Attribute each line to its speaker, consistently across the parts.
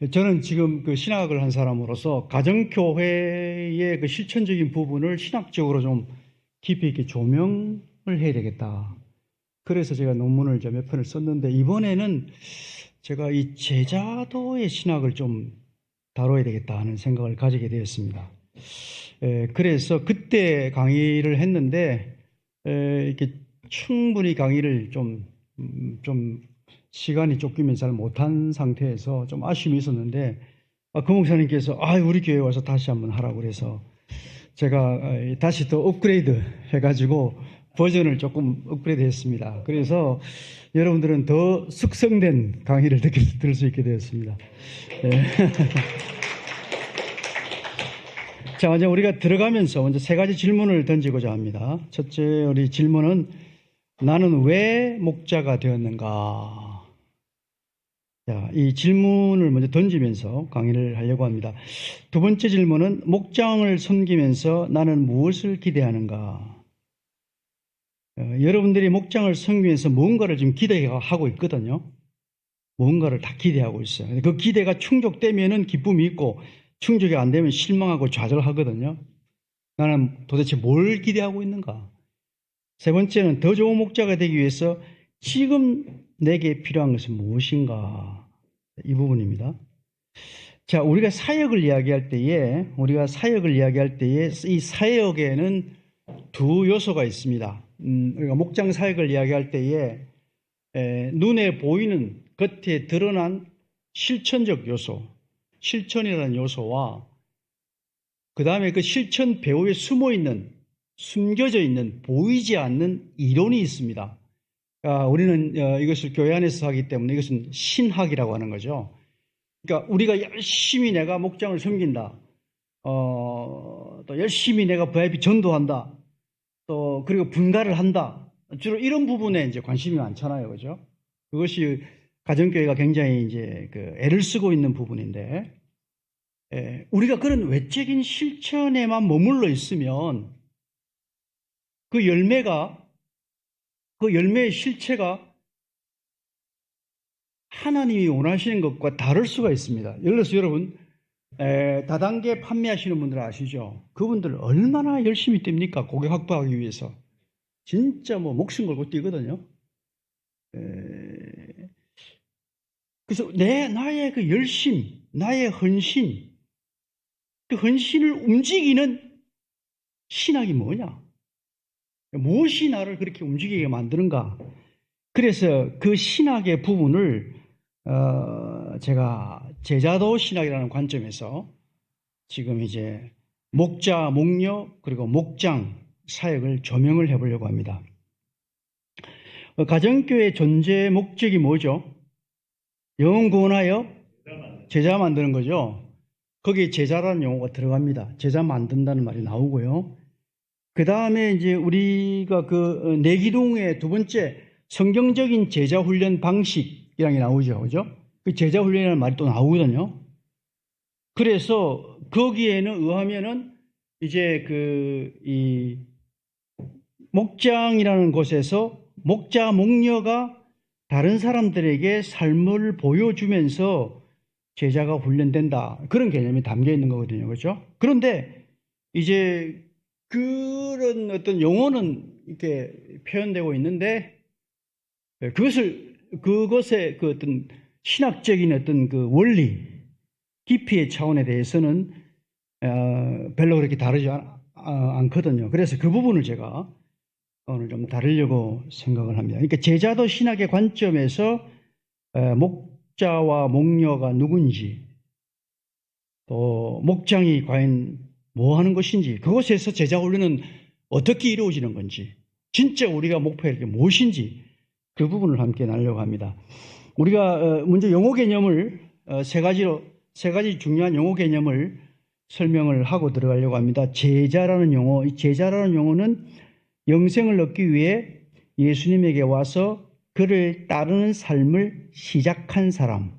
Speaker 1: 저는 지금 그 신학을 한 사람으로서 가정교회의 그 실천적인 부분을 신학적으로 좀 깊이 있게 조명을 해야 되겠다. 그래서 제가 논문을 몇 편을 썼는데, 이번에는 제가 이 제자도의 신학을 좀 다뤄야 되겠다 하는 생각을 가지게 되었습니다. 그래서 그때 강의를 했는데, 이렇게 충분히 강의를 좀 시간이 쫓기면서 잘 못한 상태에서 좀 아쉬움이 있었는데, 그 목사님께서 우리 교회 와서 다시 한번 하라고 그래서 제가 다시 또 업그레이드 해가지고 버전을 조금 업그레이드 했습니다. 그래서 여러분들은 더 숙성된 강의를 들을 수 있게 되었습니다. 네. 자, 먼저 우리가 들어가면서 먼저 세 가지 질문을 던지고자 합니다. 첫째, 우리 질문은 나는 왜 목자가 되었는가? 자, 이 질문을 먼저 던지면서 강의를 하려고 합니다. 두 번째 질문은 목장을 섬기면서 나는 무엇을 기대하는가? 여러분들이 목장을 섬기면서 무언가를 지금 기대하고 있거든요. 무언가를 다 기대하고 있어요. 그 기대가 충족되면은 기쁨이 있고 충족이 안 되면 실망하고 좌절하거든요. 나는 도대체 뭘 기대하고 있는가? 세 번째는 더 좋은 목자가 되기 위해서 지금 내게 필요한 것은 무엇인가? 이 부분입니다. 자, 우리가 사역을 이야기할 때에 이 사역에는 두 요소가 있습니다. 우리가 목장 사역을 이야기할 때에 눈에 보이는 겉에 드러난 실천적 요소, 실천이라는 요소와 그 다음에 그 실천 배후에 숨겨져 있는 보이지 않는 이론이 있습니다. 우리는 이것을 교회 안에서 하기 때문에 이것은 신학이라고 하는 거죠. 그러니까 우리가 열심히 내가 목장을 섬긴다. 또 열심히 내가 VIP 전도한다. 또 그리고 분가를 한다. 주로 이런 부분에 이제 관심이 많잖아요, 그죠? 그것이 가정교회가 굉장히 이제 애를 쓰고 있는 부분인데, 우리가 그런 외적인 실천에만 머물러 있으면 그 열매의 실체가 하나님이 원하시는 것과 다를 수가 있습니다. 예를 들어서 여러분, 다단계 판매하시는 분들 아시죠? 그분들 얼마나 열심히 뜁니까? 고객 확보하기 위해서. 진짜 목숨 걸고 뛰거든요. 그래서 나의 그 열심, 나의 헌신, 그 헌신을 움직이는 신학이 뭐냐? 무엇이 나를 그렇게 움직이게 만드는가? 그래서 그 신학의 부분을 제가 제자도 신학이라는 관점에서 지금 이제 목자, 목녀 그리고 목장 사역을 조명을 해보려고 합니다. 가정교회 존재 목적이 뭐죠? 영혼 구원하여 제자 만드는 거죠. 거기에 제자라는 용어가 들어갑니다. 제자 만든다는 말이 나오고요. 그 다음에 이제 우리가 그 내기동의 두 번째 성경적인 제자 훈련 방식이라는 게 나오죠. 그죠? 그 제자 훈련이라는 말이 또 나오거든요. 그래서 거기에는 의하면은 이제 이 목장이라는 곳에서 목자, 목녀가 다른 사람들에게 삶을 보여주면서 제자가 훈련된다. 그런 개념이 담겨 있는 거거든요. 그렇죠? 그런데 이제 그런 어떤 용어는 이렇게 표현되고 있는데 그것의 그 어떤 신학적인 어떤 그 원리, 깊이의 차원에 대해서는 별로 그렇게 다르지 않거든요. 그래서 그 부분을 제가 오늘 좀 다루려고 생각을 합니다. 그러니까 제자도 신학의 관점에서 목자와 목녀가 누군지, 또 목장이 과연 뭐 하는 것인지, 그곳에서 제자 훈련은 어떻게 이루어지는 건지, 진짜 우리가 목표할 게 무엇인지 그 부분을 함께 나누려고 합니다. 우리가 먼저 용어 개념을 세 가지 중요한 용어 개념을 설명을 하고 들어가려고 합니다. 제자라는 용어, 이 제자라는 용어는 영생을 얻기 위해 예수님에게 와서 그를 따르는 삶을 시작한 사람.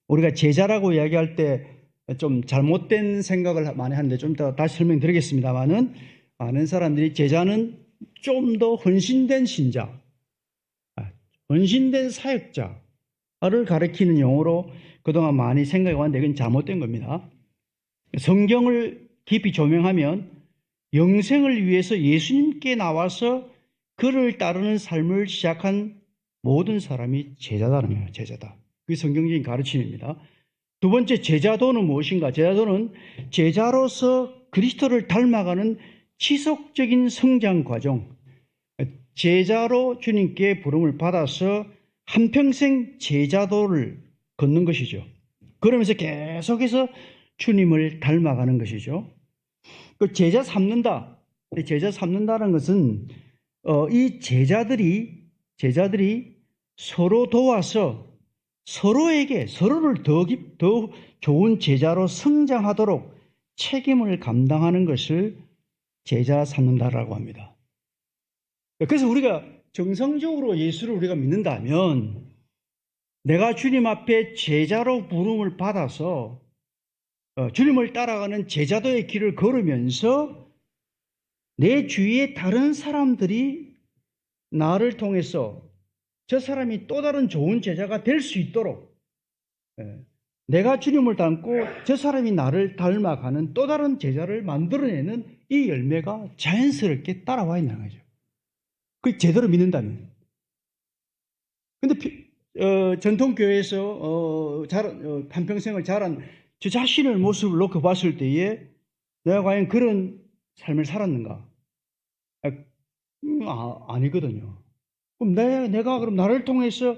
Speaker 1: 우리가 제자라고 이야기할 때 좀 잘못된 생각을 많이 하는데 좀 더 다시 설명드리겠습니다만은, 많은 사람들이 제자는 좀 더 헌신된 신자, 헌신된 사역자, 가리키는 용어로 그동안 많이 생각해 왔는데 이건 잘못된 겁니다. 성경을 깊이 조명하면 영생을 위해서 예수님께 나와서 그를 따르는 삶을 시작한 모든 사람이 제자다는 거예요. 제자다. 그게 성경적인 가르침입니다. 두 번째, 제자도는 무엇인가? 제자도는 제자로서 그리스도를 닮아가는 지속적인 성장 과정, 제자로 주님께 부름을 받아서 한평생 제자도를 걷는 것이죠. 그러면서 계속해서 주님을 닮아가는 것이죠. 그 제자 삼는다. 제자 삼는다는 것은 이 제자들이 서로 도와서 서로에게 서로를 더 좋은 제자로 성장하도록 책임을 감당하는 것을 제자 삼는다라고 합니다. 그래서 우리가 정상적으로 예수를 우리가 믿는다면 내가 주님 앞에 제자로 부름을 받아서 주님을 따라가는 제자도의 길을 걸으면서 내 주위에 다른 사람들이 나를 통해서 저 사람이 또 다른 좋은 제자가 될 수 있도록 내가 주님을 닮고 저 사람이 나를 닮아가는 또 다른 제자를 만들어내는 이 열매가 자연스럽게 따라와 있는 거죠. 그 제대로 믿는다면. 근데 전통교회에서 한평생을 자란 저 자신의 모습을 놓고 봤을 때에 내가 과연 그런 삶을 살았는가? 아니거든요. 그럼 내가 그럼 나를 통해서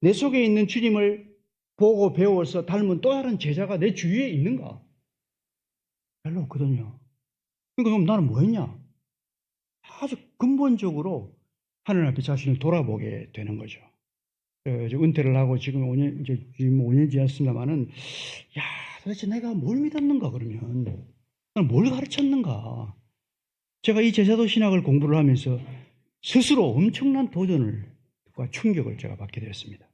Speaker 1: 내 속에 있는 주님을 보고 배워서 닮은 또 다른 제자가 내 주위에 있는가? 별로 없거든요. 그러니까 그럼 나는 뭐 했냐? 아주 근본적으로 하늘 앞에 자신을 돌아보게 되는 거죠. 은퇴를 하고 지금 5년 지났습니다만은, 도대체 내가 뭘 믿었는가, 그러면. 나는 뭘 가르쳤는가. 제가 이 제자도 신학을 공부를 하면서 스스로 엄청난 도전과 충격을 제가 받게 되었습니다.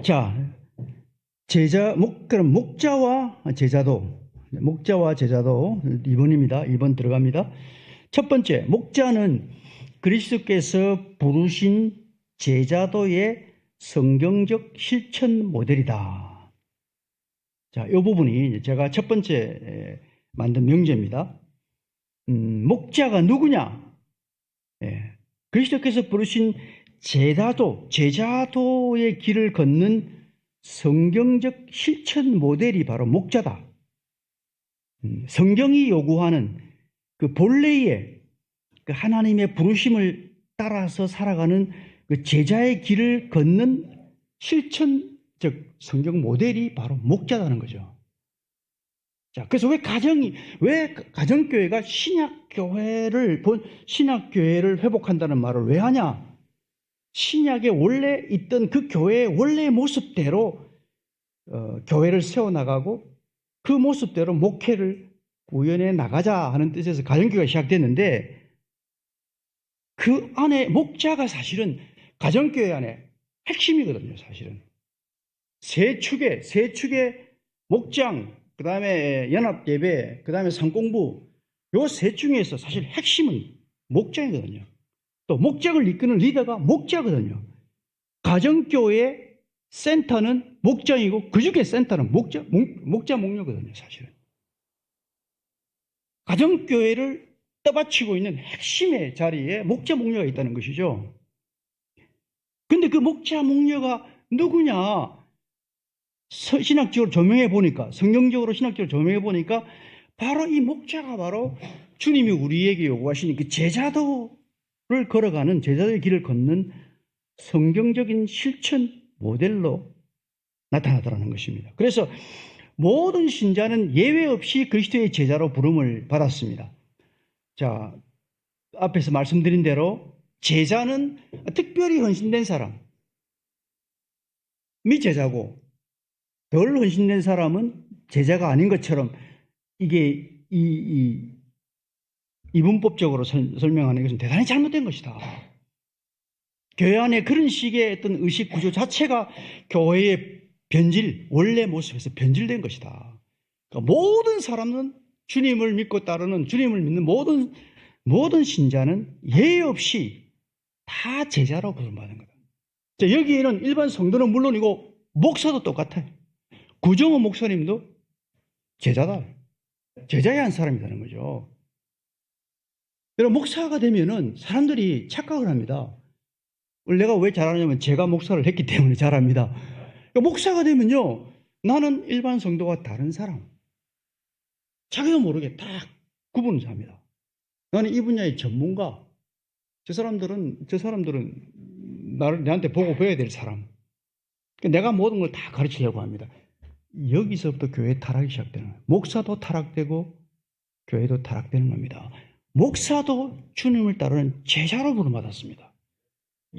Speaker 1: 자, 그럼 목자와 제자도 2번입니다. 2번 들어갑니다. 첫 번째, 목자는 그리스도께서 부르신 제자도의 성경적 실천 모델이다. 자, 이 부분이 제가 첫 번째 만든 명제입니다. 목자가 누구냐? 그리스도께서 부르신 제자도의 길을 걷는 성경적 실천 모델이 바로 목자다. 성경이 요구하는 그 본래의 그 하나님의 부르심을 따라서 살아가는 그 제자의 길을 걷는 실천적 성경 모델이 바로 목자라는 거죠. 자, 그래서 왜 가정교회가 신약교회를 회복한다는 말을 왜 하냐? 신약에 원래 있던 그 교회의 원래의 모습대로 교회를 세워나가고 그 모습대로 목회를 구현해 나가자 하는 뜻에서 가정교회가 시작됐는데, 그 안에 목자가 사실은 가정교회 안에 핵심이거든요. 사실은 세 축의 목장, 그 다음에 연합예배, 그 다음에 성공부, 요 세 중에서 사실 핵심은 목장이거든요. 또 목장을 이끄는 리더가 목자거든요. 가정교회의 센터는 목장이고 그 중에 센터는 목자 목녀거든요. 사실은 가정교회를 떠받치고 있는 핵심의 자리에 목자 목녀가 있다는 것이죠. 근데 그 목자 목녀가 누구냐? 신학적으로 조명해 보니까, 성경적으로 신학적으로 조명해 보니까 바로 이 목자가 바로 주님이 우리에게 요구하시는 그 제자도를 걸어가는, 제자도의 길을 걷는 성경적인 실천 모델로 나타나더라는 것입니다. 그래서 모든 신자는 예외 없이 그리스도의 제자로 부름을 받았습니다. 자, 앞에서 말씀드린 대로 제자는 특별히 헌신된 사람이 제자고, 덜 헌신된 사람은 제자가 아닌 것처럼 이게 이분법적으로 설명하는 것은 대단히 잘못된 것이다. 교회 안에 그런 식의 어떤 의식 구조 자체가 교회의 원래 모습에서 변질된 것이다. 그러니까 모든 사람은 주님을 믿고 따르는, 주님을 믿는 모든 신자는 예외 없이 다 제자로 부름받는 거다. 자, 여기에는 일반 성도는 물론이고 목사도 똑같아요. 구정호 목사님도 제자다. 제자의 한 사람이라는 거죠. 여러분, 목사가 되면은 사람들이 착각을 합니다. 내가 왜 잘하냐면 제가 목사를 했기 때문에 잘합니다. 그러니까 목사가 되면요, 나는 일반 성도와 다른 사람. 자기도 모르게 딱 구분을 합니다. 나는 이 분야의 전문가. 저 사람들은 내한테 보고 배워야 될 사람. 그러니까 내가 모든 걸 다 가르치려고 합니다. 여기서부터 교회 타락이 시작되는 거예요. 목사도 타락되고 교회도 타락되는 겁니다. 목사도 주님을 따르는 제자로 부름받았습니다.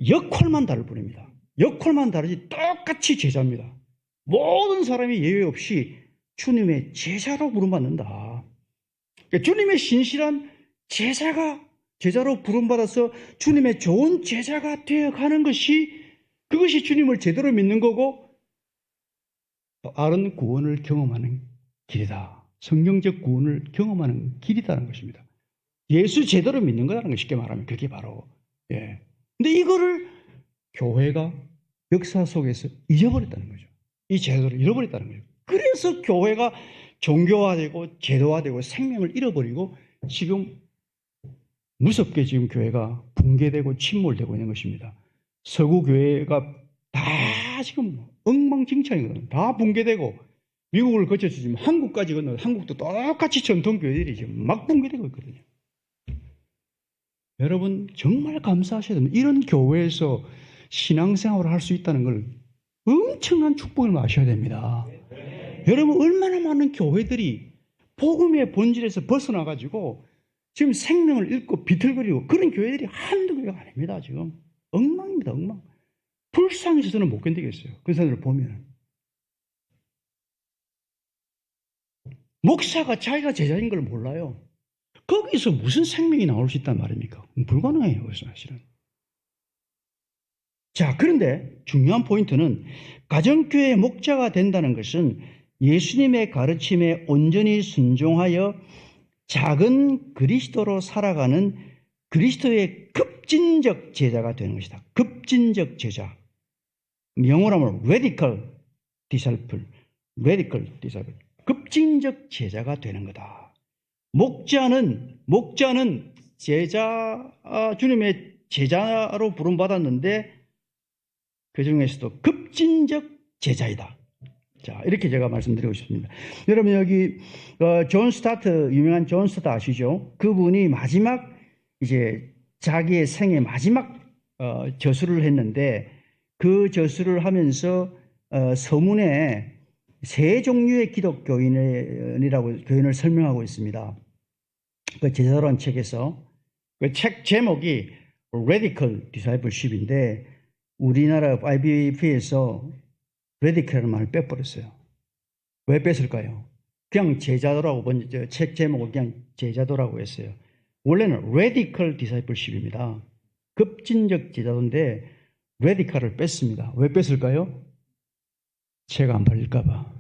Speaker 1: 역할만 다를 뿐입니다. 역할만 다르지 똑같이 제자입니다. 모든 사람이 예외 없이 주님의 제자로 부름받는다. 그러니까 주님의 신실한 제자로 부름받아서 주님의 좋은 제자가 되어가는 그것이 주님을 제대로 믿는 거고 바른 구원을 경험하는 길이다. 성경적 구원을 경험하는 길이다는 것입니다. 예수 제대로 믿는 거라는 거 쉽게 말하면 그게 바로. 예. 근데 이거를 교회가 역사 속에서 잊어버렸다는 거죠. 이 제도를 잃어버렸다는 거예요. 그래서 교회가 종교화되고 제도화되고 생명을 잃어버리고 지금 무섭게 지금 교회가 붕괴되고 침몰되고 있는 것입니다. 서구 교회가 다 지금 엉망진창이거든요. 다 붕괴되고 미국을 거쳐서 지금 한국까지 건너 한국도 똑같이 전통 교회들이 지금 막 붕괴되고 있거든요. 여러분 정말 감사하셔야 됩니다. 이런 교회에서 신앙생활을 할 수 있다는 걸 엄청난 축복을 아셔야 됩니다. 여러분 얼마나 많은 교회들이 복음의 본질에서 벗어나가지고 지금 생명을 잃고 비틀거리고 그런 교회들이 한두 교회가 아닙니다. 지금 엉망입니다. 엉망. 불쌍해서 저는 못 견디겠어요. 그 사람들을 보면. 목사가 자기가 제자인 걸 몰라요. 거기서 무슨 생명이 나올 수 있단 말입니까? 불가능해요. 그래서 사실은. 자, 그런데 중요한 포인트는 가정교회의 목자가 된다는 것은 예수님의 가르침에 온전히 순종하여 작은 그리스도로 살아가는 그리스도의 급진적 제자가 되는 것이다. 급진적 제자. 영어로 하면 radical disciple. 급진적 제자가 되는 거다. 목자는 주님의 제자로 부름받았는데 그 중에서도 급진적 제자이다. 자, 이렇게 제가 말씀드리고 싶습니다. 여러분 여기 존 스타트, 유명한 존 스타트 아시죠? 그분이 마지막 이제 자기의 생애 마지막 저술을 했는데 그 저술을 하면서 서문에 세 종류의 교인을 설명하고 있습니다. 그 제자로한 책에서 그 책 제목이 Radical Discipleship인데 우리나라 IBP에서 Radical이라는 말을 빼버렸어요. 왜 뺐을까요? 그냥 제자도라고 먼저 책 제목을 그냥 제자도라고 했어요. 원래는 Radical Discipleship입니다. 급진적 제자도인데 Radical을 뺐습니다. 왜 뺐을까요? 책 안 팔릴까봐.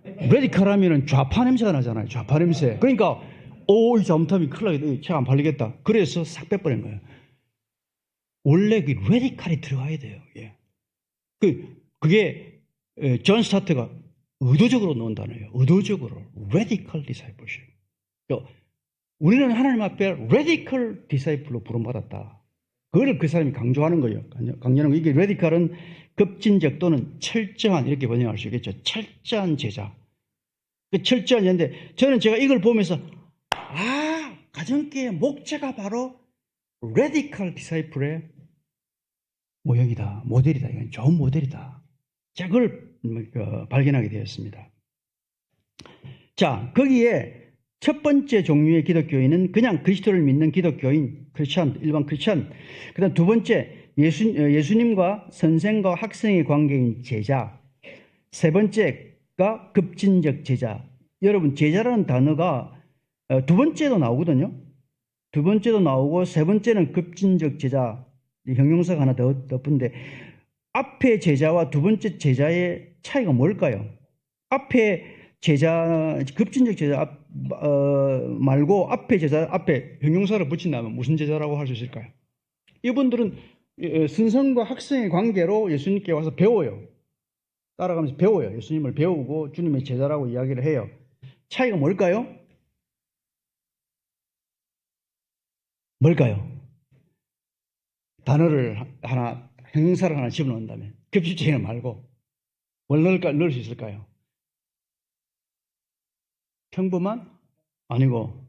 Speaker 1: Radical 하면은 좌파 냄새가 나잖아요. 좌파 냄새. 그러니까 이 잘못하면 큰일 나겠다. 책 안 팔리겠다. 그래서 싹 빼버린 거예요. 원래 그 Radical이 들어가야 돼요. 예. 그게 존 스타트가 의도적으로 넣은 단어예요. 의도적으로 Radical Discipleship. 우리는 하나님 앞에 Radical Disciple로 부름받았다. 그걸 그 사람이 강조하는 거예요. 강조하는 거. 이게 Radical은 급진적 또는 철저한 이렇게 번역할 수 있겠죠. 철저한 제자. 철저한 제자인데 저는 제가 이걸 보면서 가정교회 목자가 바로 Radical Disciple의 모형이다. 모델이다. 이건 좋은 모델이다. 자, 그걸 발견하게 되었습니다. 자, 거기에 첫 번째 종류의 기독교인은 그냥 그리스도를 믿는 기독교인, 일반 크리스찬. 그 다음 두 번째, 예수님과 선생과 학생의 관계인 제자. 세 번째가 급진적 제자. 여러분, 제자라는 단어가 두 번째도 나오거든요. 두 번째도 나오고 세 번째는 급진적 제자. 형용사가 하나 더 덧붙는데 앞에 제자와 두 번째 제자의 차이가 뭘까요? 앞에 제자, 급진적 제자 말고 앞에 제자, 앞에 형용사를 붙인다면 무슨 제자라고 할 수 있을까요? 이분들은 선생과 학생의 관계로 예수님께 와서 배워요. 따라가면서 배워요. 예수님을 배우고 주님의 제자라고 이야기를 해요. 차이가 뭘까요? 뭘까요? 단어를 하나, 형용사를 하나 집어넣는다면 급식체는 말고 뭘 넣을 수 있을까요? 평범한? 아니고.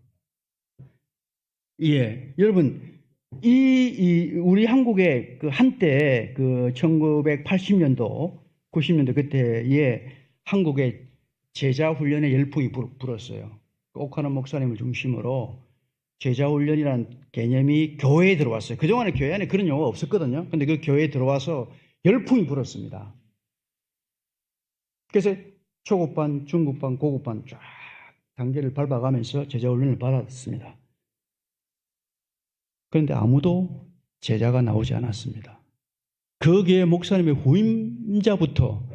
Speaker 1: 예, 여러분, 우리 한국에 그 한때 그 1980년도, 90년도 그때에 한국에 제자 훈련의 열풍이 불었어요. 오카노 목사님을 중심으로 제자 훈련이라는 개념이 교회에 들어왔어요. 그동안에 교회 안에 그런 용어가 없었거든요. 근데 그 교회에 들어와서 열풍이 불었습니다. 그래서 초급반, 중급반, 고급반 쫙 단계를 밟아가면서 제자 훈련을 받았습니다. 그런데 아무도 제자가 나오지 않았습니다. 거기에 목사님의 후임자부터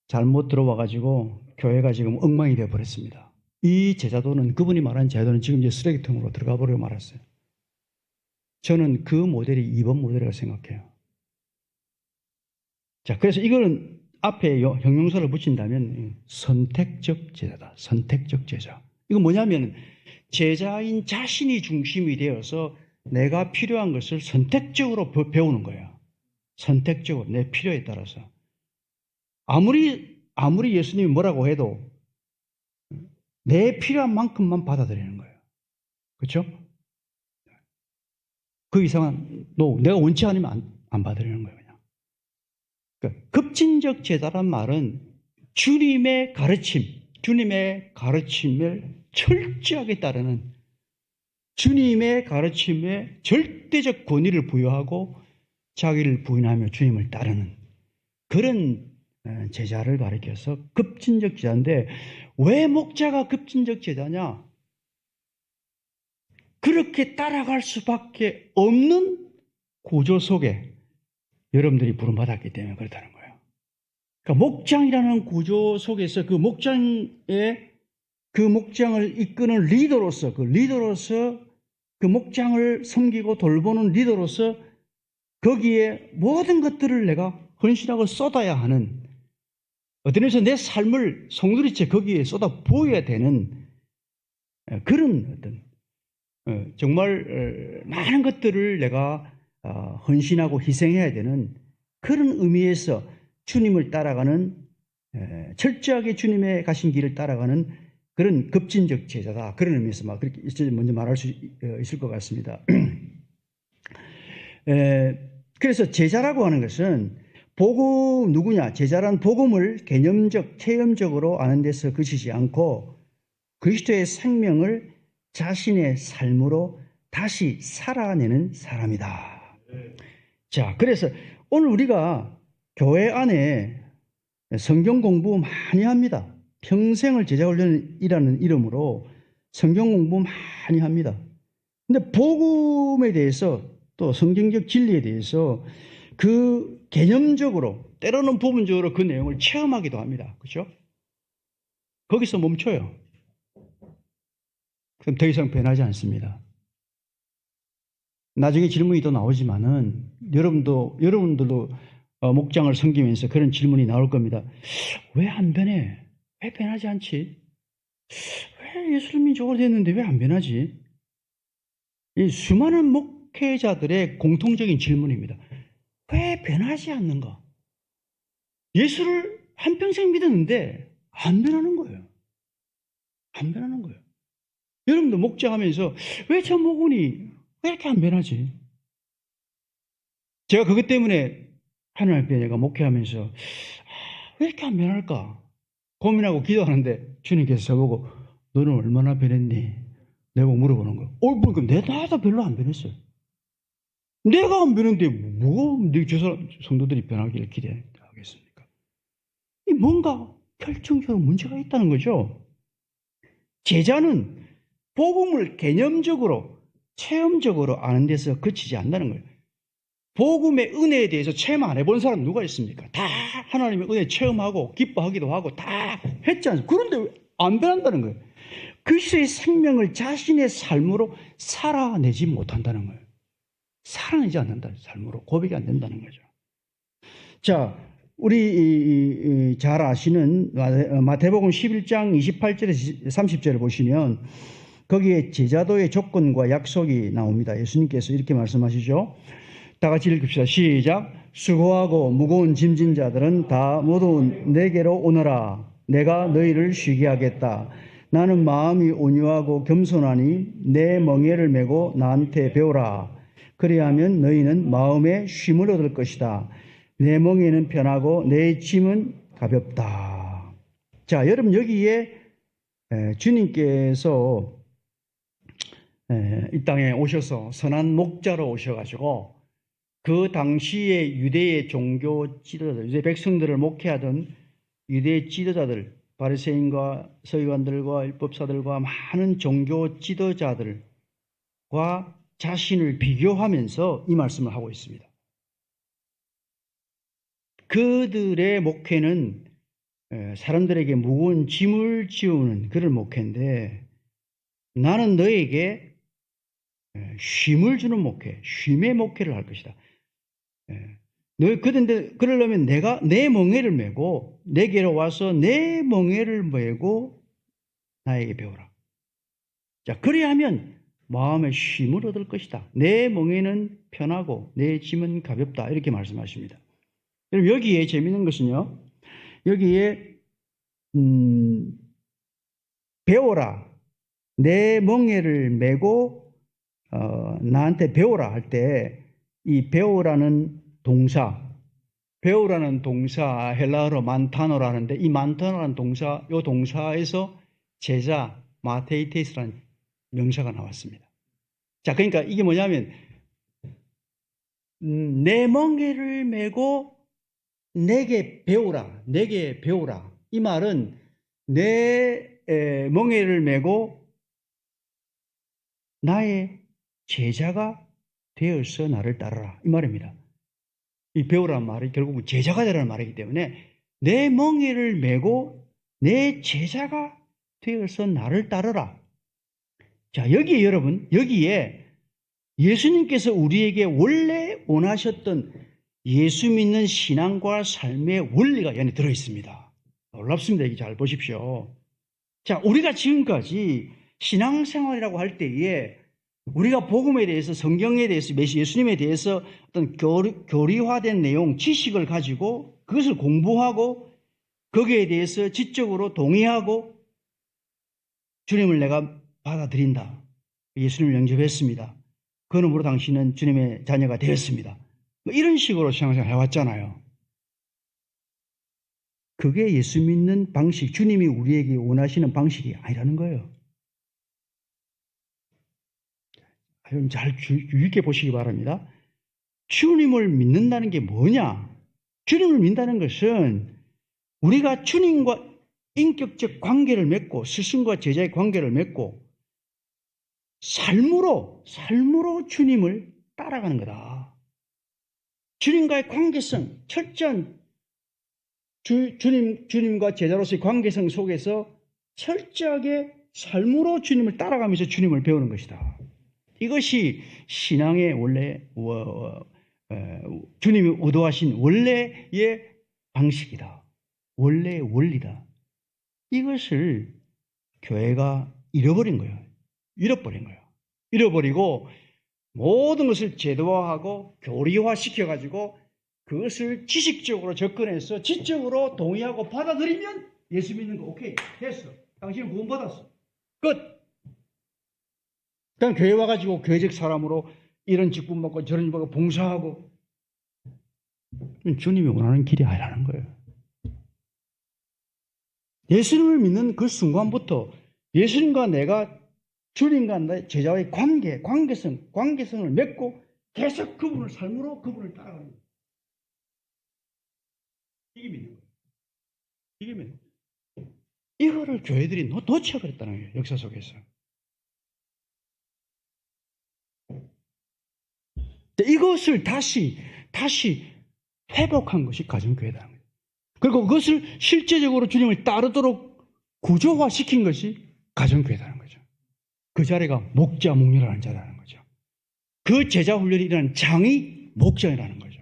Speaker 1: 잘못 들어와가지고 교회가 지금 엉망이 되어버렸습니다. 이 제자도는, 그분이 말한 제자도는 지금 이제 쓰레기통으로 들어가 버리고 말았어요. 저는 그 모델이 2번 모델이라고 생각해요. 자, 그래서 이거는 앞에 형용사를 붙인다면 선택적 제자다. 선택적 제자. 이건 뭐냐면 제자인 자신이 중심이 되어서 내가 필요한 것을 선택적으로 배우는 거예요. 선택적으로 내 필요에 따라서. 아무리 예수님이 뭐라고 해도 내 필요한 만큼만 받아들이는 거예요. 그렇죠? 그 이상은 내가 원치 않으면 안 받아들이는 거예요. 그냥. 그러니까 급진적 제자란 말은 주님의 가르침을 철저하게 따르는, 주님의 가르침에 절대적 권위를 부여하고 자기를 부인하며 주님을 따르는 그런 제자를 가리켜서 급진적 제자인데, 왜 목자가 급진적 제자냐? 그렇게 따라갈 수밖에 없는 구조 속에 여러분들이 부름받았기 때문에 그렇다는 거예요. 그러니까 목장이라는 구조 속에서 그 목장을 이끄는 리더로서, 그 목장을 섬기고 돌보는 리더로서 거기에 모든 것들을 내가 헌신하고 쏟아야 하는, 어떤 의미에서 내 삶을 송두리째 거기에 쏟아 부어야 되는 그런 어떤 정말 많은 것들을 내가 헌신하고 희생해야 되는 그런 의미에서 주님을 따라가는, 철저하게 주님의 가신 길을 따라가는 그런 급진적 제자다. 그런 의미에서 그렇게 먼저 말할 수 있을 것 같습니다. 그래서 제자라고 하는 것은 누구냐? 제자란 복음을 개념적, 체험적으로 아는 데서 그치지 않고 그리스도의 생명을 자신의 삶으로 다시 살아내는 사람이다. 자, 그래서 오늘 우리가 교회 안에 성경 공부 많이 합니다. 평생을 제자훈련이라는 이름으로 성경 공부 많이 합니다. 근데 복음에 대해서, 또 성경적 진리에 대해서 그 개념적으로, 때로는 부분적으로 그 내용을 체험하기도 합니다. 그렇죠? 거기서 멈춰요. 그럼 더 이상 변하지 않습니다. 나중에 질문이 또 나오지만은 여러분들도 목장을 섬기면서 그런 질문이 나올 겁니다. 왜 안 변해? 왜 변하지 않지? 왜 예수를 민족으로 됐는데 왜 안 변하지? 이 수많은 목회자들의 공통적인 질문입니다. 왜 변하지 않는가? 예수를 한평생 믿었는데 안 변하는 거예요. 안 변하는 거예요. 여러분도 목장하면서 왜 저 목원이 왜 이렇게 안 변하지? 제가 그것 때문에 하나님 앞에 내가 목회하면서 왜 이렇게 안 변할까? 고민하고 기도하는데 주님께서 저보고 너는 얼마나 변했니? 내가 물어보는 거예요. 그러니까 나도 별로 안 변했어요. 내가 안 변했는데 저 성도들이 변하기를 기대하겠습니까? 뭔가 결정적으로 문제가 있다는 거죠. 제자는 복음을 개념적으로, 체험적으로 아는 데서 그치지 않는다는 거예요. 복음의 은혜에 대해서 체험 안 해본 사람 누가 있습니까? 다 하나님의 은혜 체험하고 기뻐하기도 하고 다 했지 않습니까? 그런데 왜 안 변한다는 거예요. 그리스도의 생명을 자신의 삶으로 살아내지 못한다는 거예요. 살아내지 않는다. 삶으로 고백이 안 된다는 거죠. 자, 우리 잘 아시는 마태복음 11장 28절에서 30절을 보시면 거기에 제자도의 조건과 약속이 나옵니다. 예수님께서 이렇게 말씀하시죠. 다 같이 읽읍시다. 시작. 수고하고 무거운 짐진 자들은 다 모두 내게로 오너라. 내가 너희를 쉬게 하겠다. 나는 마음이 온유하고 겸손하니 내 멍에를 메고 나한테 배우라. 그리하면 너희는 마음에 쉼을 얻을 것이다. 내 멍에는 편하고 내 짐은 가볍다. 자, 여러분 여기에 주님께서 이 땅에 오셔서 선한 목자로 오셔가지고 그 당시에 유대의 종교 지도자들, 유대 백성들을 목회하던 유대 지도자들, 바리새인과 서기관들과 율법사들과 많은 종교 지도자들과 자신을 비교하면서 이 말씀을 하고 있습니다. 그들의 목회는 사람들에게 무거운 짐을 지우는 그런 목회인데 나는 너에게 쉼을 주는 목회, 쉼의 목회를 할 것이다. 그런데 그러려면 내가 내 멍에를 메고 내게로 와서 내 멍에를 메고 나에게 배우라. 자, 그리하면 마음의 쉼을 얻을 것이다. 내 멍에는 편하고 내 짐은 가볍다. 이렇게 말씀하십니다. 여러분 여기에 재미있는 것은요. 여기에 배워라. 내 멍에를 메고 나한테 배워라 할 때 이 배우라는 동사, 배우라는 동사 헬라어로 만타노라는데 이 만타노라는 동사, 이 동사에서 제자 마테이테스라는 명사가 나왔습니다. 자, 그러니까 이게 뭐냐면 내 멍에를 메고 내게 배우라, 내게 배우라. 이 말은 내 멍에를 메고 나의 제자가 되어서 나를 따르라. 이 말입니다. 이 배우라는 말이 결국은 제자가 되라는 말이기 때문에 내 멍에를 메고 내 제자가 되어서 나를 따르라. 자, 여기에 여러분, 여기에 예수님께서 우리에게 원래 원하셨던 예수 믿는 신앙과 삶의 원리가 이 안에 들어있습니다. 놀랍습니다. 이게 잘 보십시오. 자, 우리가 지금까지 신앙생활이라고 할 때에 우리가 복음에 대해서 성경에 대해서 예수님에 대해서 어떤 교리화된 내용, 지식을 가지고 그것을 공부하고 거기에 대해서 지적으로 동의하고 주님을 내가 받아들인다. 예수님을 영접했습니다. 그 이름으로 당신은 주님의 자녀가 되었습니다. 이런 식으로 신앙생활 해왔잖아요. 그게 예수 믿는 방식, 주님이 우리에게 원하시는 방식이 아니라는 거예요. 여러분 잘 주의 깊게 보시기 바랍니다. 주님을 믿는다는 게 뭐냐? 주님을 믿는다는 것은 우리가 주님과 인격적 관계를 맺고 스승과 제자의 관계를 맺고 삶으로 주님을 따라가는 거다. 주님과의 관계성, 철저한 주님과 제자로서의 관계성 속에서 철저하게 삶으로 주님을 따라가면서 주님을 배우는 것이다. 이것이 신앙의 원래 주님이 의도하신 원래의 방식이다. 원래의 원리다. 이것을 교회가 잃어버린 거예요. 잃어버린 거예요. 잃어버리고 모든 것을 제도화하고 교리화 시켜가지고 그것을 지식적으로 접근해서 지적으로 동의하고 받아들이면 예수 믿는 거 오케이 됐어. 당신은 구원받았어. 끝. 그냥 교회 와가지고 교회적 사람으로 이런 직분 받고 저런 일 받고 봉사하고 주님이 원하는 길이 아니라는 거예요. 예수님을 믿는 그 순간부터 예수님과 내가 주님과 내 제자와의 관계성을 맺고 계속 그분을 삶으로 그분을 따라가는 거예요. 이게 믿는 거예요. 이게 믿는 거예요. 이거를 교회들이 놓쳐버렸다는 거예요. 역사 속에서. 이것을 다시 회복한 것이 가정교회라는 거예요. 그리고 그것을 실제적으로 주님을 따르도록 구조화시킨 것이 가정교회라는 거죠. 그 자리가 목자, 목녀라는 자리라는 거죠. 그 제자 훈련이 일어나는 장이 목장이라는 거죠.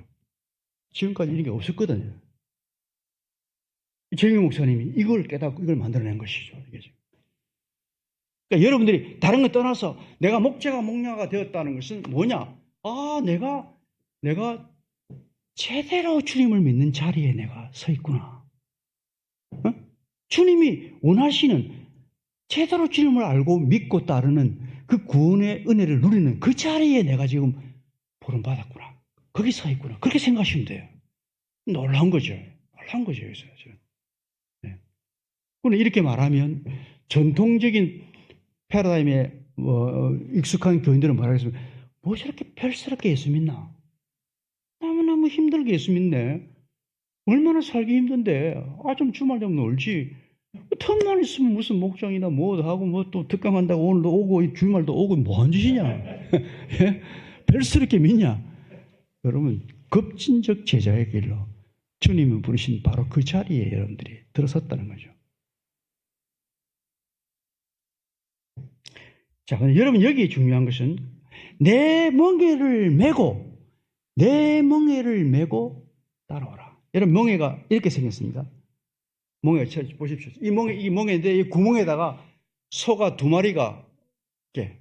Speaker 1: 지금까지 이런 게 없었거든요. 정유 목사님이 이걸 깨닫고 이걸 만들어낸 것이죠. 이게 지금. 그러니까 여러분들이 다른 거 떠나서 내가 목자가 목녀가 되었다는 것은 뭐냐? 아, 내가 제대로 주님을 믿는 자리에 내가 서 있구나. 어? 주님이 원하시는 제대로 주님을 알고 믿고 따르는 그 구원의 은혜를 누리는 그 자리에 내가 지금 보름받았구나. 거기 서 있구나. 그렇게 생각하시면 돼요. 놀라운 거죠. 놀라운 거죠. 여기서. 네. 그런데 이렇게 말하면 전통적인 패러다임에 익숙한 교인들은 말하겠습니다. 뭐 저렇게 별스럽게 예수 믿나? 너무너무 힘들게 예수 믿네. 얼마나 살기 힘든데. 좀 주말 좀 놀지. 틈만 있으면 무슨 목장이나 뭐 하고 뭐 또 특강한다고 오늘도 오고 주말도 오고 뭐한 짓이냐. 예? 별스럽게 믿냐. 여러분 급진적 제자의 길로 주님이 부르신 바로 그 자리에 여러분들이 들어섰다는 거죠. 자, 근데 여러분 여기에 중요한 것은 내 멍에를 메고 따라오라. 여러분 멍에가 이렇게 생겼습니다. 멍에 보십시오. 이 멍에인데 이 구멍에다가 소가 2마리가 이렇게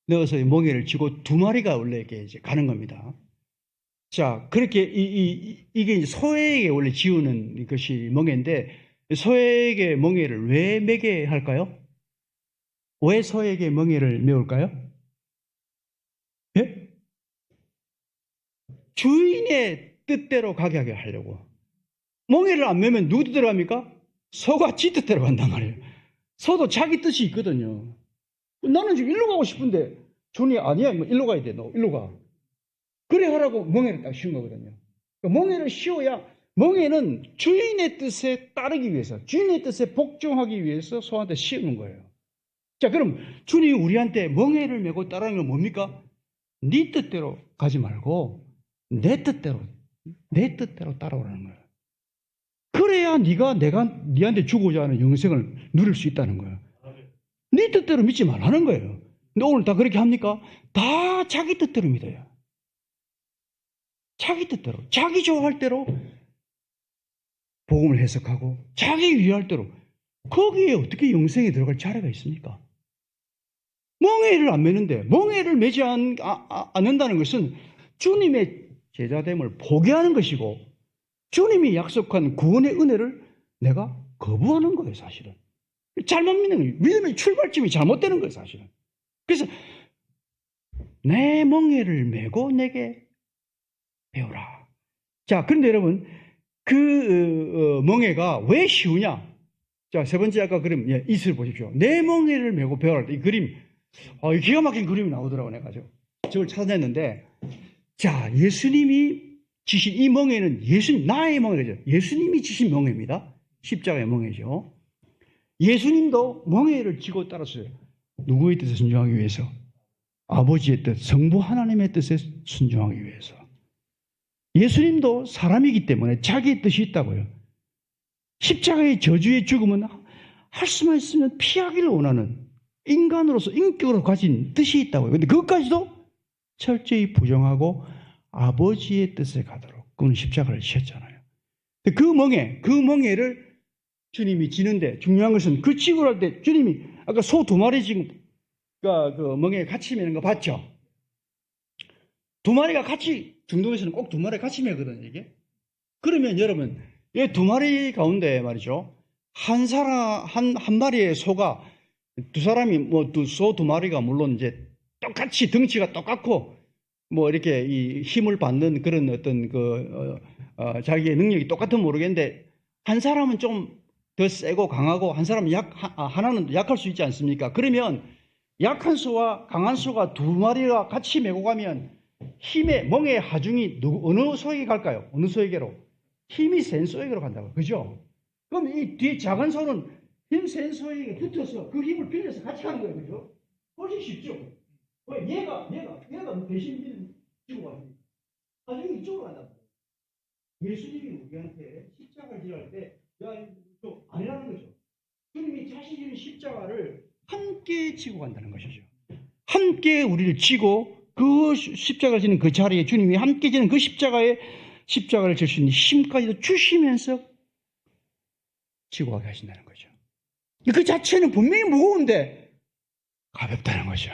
Speaker 1: 넣어서 이 멍에를 쥐고 2마리가 원래 이렇게 이제 가는 겁니다. 자, 그렇게 이게 이제 소에게 원래 지우는 것이 멍에인데 소에게 멍에를 왜 매게 할까요? 왜 소에게 멍에를 메울까요? 예? 주인의 뜻대로 가게 하게 하려고. 멍에를 안 매면 누구 뜻대로 갑니까? 소가 지 뜻대로 간단 말이에요. 소도 자기 뜻이 있거든요. 나는 지금 일로 가고 싶은데 주인이 아니야, 뭐 일로 가야 돼, 너 일로 가. 그래 하라고 멍에를 딱 씌운 거거든요. 멍에를 씌워야 멍에는 주인의 뜻에 따르기 위해서, 주인의 뜻에 복종하기 위해서 소한테 씌우는 거예요. 자, 그럼 주님이 우리한테 멍에를 메고 따르는 건 뭡니까? 네 뜻대로 가지 말고 내 뜻대로 따라오라는 거예요. 그래야 내가 네한테 주고자 하는 영생을 누릴 수 있다는 거예요. 네 뜻대로 믿지 말라는 거예요. 근데 오늘 다 그렇게 합니까? 다 자기 뜻대로 믿어요. 자기 뜻대로, 자기 좋아할 대로 복음을 해석하고 자기 위할 대로. 거기에 어떻게 영생에 들어갈 자리가 있습니까? 멍에를 안 매는데, 멍에를 매지 않는다는 것은 주님의 제자됨을 포기하는 것이고 주님이 약속한 구원의 은혜를 내가 거부하는 거예요, 사실은. 잘못 믿는 거예요. 믿음의 출발점이 잘못되는 거예요, 사실은. 그래서 내 멍에를 메고 내게 배우라. 자, 그런데 여러분, 그 멍에가 왜 쉬우냐? 자, 세 번째 아까 그림, 이슬 보십시오. 내 멍에를 메고 배우라. 이 그림, 이 기가 막힌 그림이 나오더라고, 내가 저걸 찾아냈는데, 자, 예수님이 지신 이 멍에는 나의 멍에죠. 예수님이 지신 멍에입니다. 십자가의 멍에죠. 예수님도 멍에를 지고 따랐어요. 누구의 뜻에 순종하기 위해서? 아버지의 뜻, 성부 하나님의 뜻에 순종하기 위해서. 예수님도 사람이기 때문에 자기의 뜻이 있다고요. 십자가의 저주의 죽음은 할 수만 있으면 피하기를 원하는 인간으로서 인격으로 가진 뜻이 있다고요. 그런데 그것까지도 철저히 부정하고 아버지의 뜻에 가도록 그는 십자가를 지었잖아요. 그 멍에를 주님이 지는데 중요한 것은 그 지고 할 때 주님이 아까 소 2마리 지금 그 멍에 같이 매는 거 봤죠? 2마리가 같이 중동에서는 꼭 2마리 같이 매거든요, 이게. 그러면 여러분, 이 2마리 가운데 말이죠. 한 마리의 소가 두 사람이 소 2마리가 물론 이제 똑같이 덩치가 똑같고 이렇게 이 힘을 받는 그런 어떤 자기의 능력이 똑같으면 모르겠는데 한 사람은 좀 더 세고 강하고 한 사람은 하나는 약할 수 있지 않습니까? 그러면 약한 소와 강한 소가 2마리가 같이 메고 가면 멍의 하중이 어느 소에게 갈까요? 어느 소에게로? 힘이 센 소에게로 간다고. 그죠? 그럼 이 뒤에 작은 소는 힘 센 소에게 붙어서 그 힘을 빌려서 같이 가는 거예요. 그죠? 훨씬 쉽죠? 얘가 대신 지고 갑니다. 하중이 이쪽으로 간다. 예수님이 우리한테 십자가를 지할 때, 또 아니라는 거죠. 주님이 자신의 십자가를 함께 지고 간다는 것이죠. 함께 우리를 지고 그 십자가를 지는 그 자리에 주님이 함께 지는 그 십자가를 질 수 있는 힘까지도 주시면서 지고 가게 하신다는 거죠. 그 자체는 분명히 무거운데 가볍다는 거죠.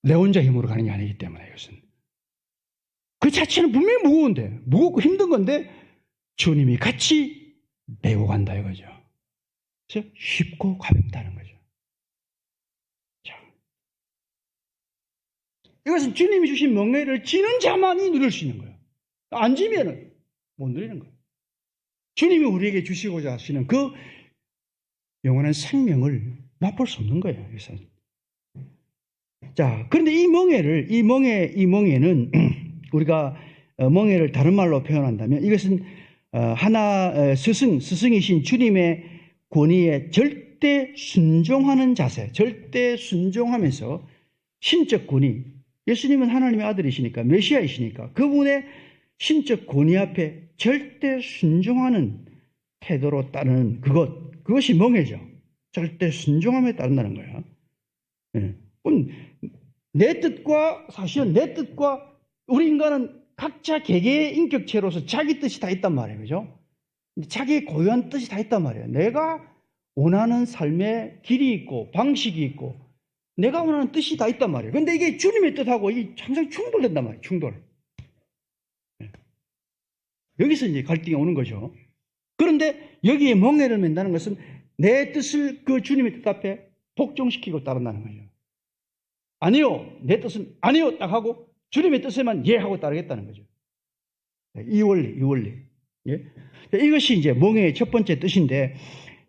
Speaker 1: 내 혼자 힘으로 가는 게 아니기 때문에 이것은. 그 자체는 분명히 무거운데, 무겁고 힘든 건데 주님이 같이 메고 간다 이거죠. 그래서 쉽고 가볍다는 거죠. 자, 이것은 주님이 주신 멍에를 지는 자만이 누릴 수 있는 거예요. 안 지면은 못 누리는 거예요. 주님이 우리에게 주시고자 하시는 그 영원한 생명을 맛볼 수 없는 거예요. 그래서 자, 그런데 이 멍에는 우리가 멍에를 다른 말로 표현한다면 이것은 하나 스승이신 주님의 권위에 절대 순종하는 자세, 절대 순종하면서 신적 권위, 예수님은 하나님의 아들이시니까 메시아이시니까 그분의 신적 권위 앞에 절대 순종하는 태도로 따르는 그것이 멍에죠. 절대 순종함에 따른다는 거예요. 사실은 내 뜻과 우리 인간은 각자 개개의 인격체로서 자기 뜻이 다 있단 말이에요. 그죠? 자기의 고유한 뜻이 다 있단 말이에요. 내가 원하는 삶의 길이 있고 방식이 있고 내가 원하는 뜻이 다 있단 말이에요. 그런데 이게 주님의 뜻하고 항상 충돌된단 말이에요. 충돌. 여기서 이제 갈등이 오는 거죠. 그런데 여기에 멍에를 맨다는 것은 내 뜻을 그 주님의 뜻 앞에 복종시키고 따른다는 거죠. 아니요, 내 뜻은 아니요 딱 하고 주님의 뜻에만 예 하고 따르겠다는 거죠. 이 원리. 예? 이것이 이제 멍에의 첫 번째 뜻인데,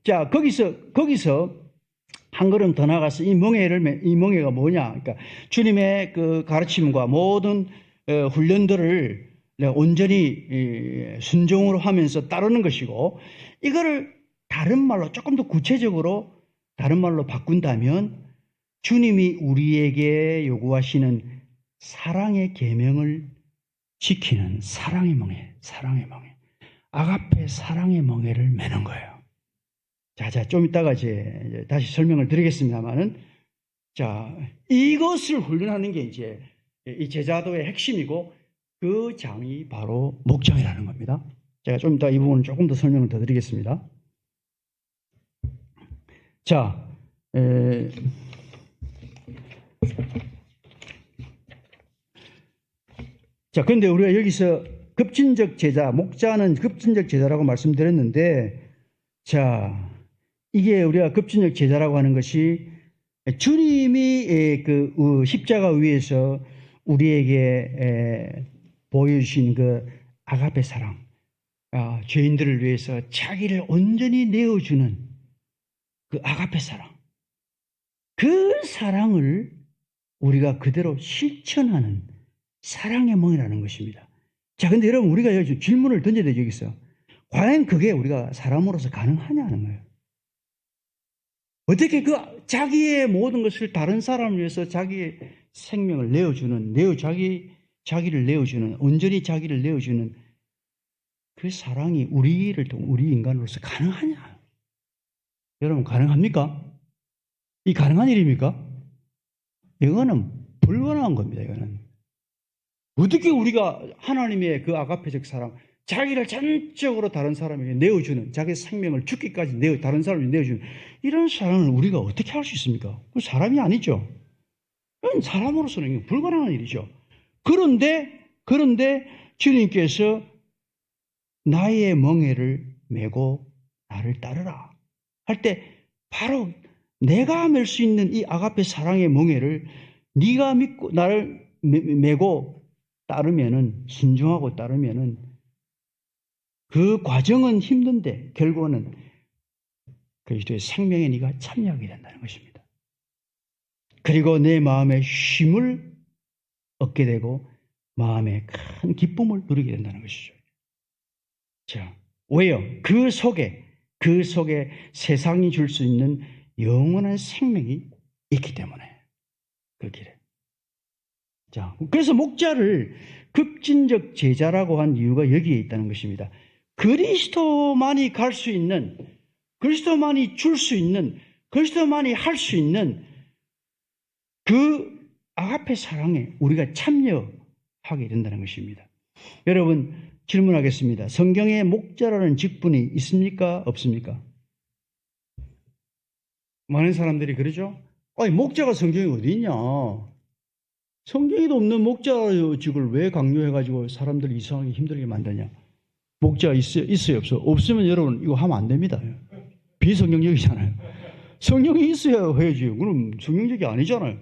Speaker 1: 자 거기서 한 걸음 더 나가서 이 멍에가 뭐냐? 그러니까 주님의 그 가르침과 모든 훈련들을 온전히 순종으로 하면서 따르는 것이고, 이거를 다른 말로 조금 더 구체적으로 다른 말로 바꾼다면 주님이 우리에게 요구하시는 사랑의 계명을 지키는 사랑의 멍에, 아가페 사랑의 멍에를 매는 거예요. 자, 좀 이따가 이제 다시 설명을 드리겠습니다만은, 자, 이것을 훈련하는 게 이제 이 제자도의 핵심이고, 그 장이 바로 목장이라는 겁니다. 제가 좀 이따 이 부분을 조금 더 설명을 더 드리겠습니다. 자, 그런데 우리가 여기서 급진적 제자, 목자는 급진적 제자라고 말씀드렸는데, 자, 이게 우리가 급진적 제자라고 하는 것이 주님이 그 십자가 위에서 우리에게 보여주신 그 아가페 사랑, 죄인들을 위해서 자기를 온전히 내어주는 그 아가페 사랑, 그 사랑을 우리가 그대로 실천하는 사랑의 멍이라는 것입니다. 자, 근데 여러분, 우리가 여기 질문을 던져야 되죠, 여기서. 과연 그게 우리가 사람으로서 가능하냐 하는 거예요. 어떻게 그 자기의 모든 것을 다른 사람을 위해서 자기의 생명을 자기를 내어주는, 온전히 자기를 내어주는 그 사랑이 우리 인간으로서 가능하냐? 여러분, 가능합니까? 이 가능한 일입니까? 이거는 불가능한 겁니다, 이거는. 어떻게 우리가 하나님의 그 아가페적 사랑, 자기를 전적으로 다른 사람에게 내어주는, 자기 생명을 죽기까지 다른 사람에게 내어주는 이런 사랑을 우리가 어떻게 할 수 있습니까? 그 사람이 아니죠. 사람으로서는 불가능한 일이죠. 그런데 주님께서 나의 멍에를 메고 나를 따르라 할 때 바로 내가 맬 수 있는 이 아가페 사랑의 멍에를 네가 믿고 나를 메고 따르면은, 순종하고 따르면은 그 과정은 힘든데 결국은 그리스도의 생명에 네가 참여하게 된다는 것입니다. 그리고 내 마음에 쉼을 얻게 되고 마음에 큰 기쁨을 누리게 된다는 것이죠. 자, 왜요? 그 속에 세상이 줄 수 있는 영원한 생명이 있기 때문에 그 길에. 자, 그래서 목자를 급진적 제자라고 한 이유가 여기에 있다는 것입니다. 그리스도만이 갈 수 있는, 그리스도만이 줄 수 있는, 그리스도만이 할 수 있는 그 아가페 사랑에 우리가 참여하게 된다는 것입니다. 여러분 질문하겠습니다. 성경에 목자라는 직분이 있습니까? 없습니까? 많은 사람들이 그러죠. 아니 목자가 성경에 어디 있냐? 성경에도 없는 목자직을 왜 강요해가지고 사람들 이상하게 힘들게 만드냐? 목자 있어요 없어요? 없으면 여러분 이거 하면 안 됩니다. 비성경적이잖아요. 성경이 있어야 해야지. 그럼 성경적이 아니잖아요.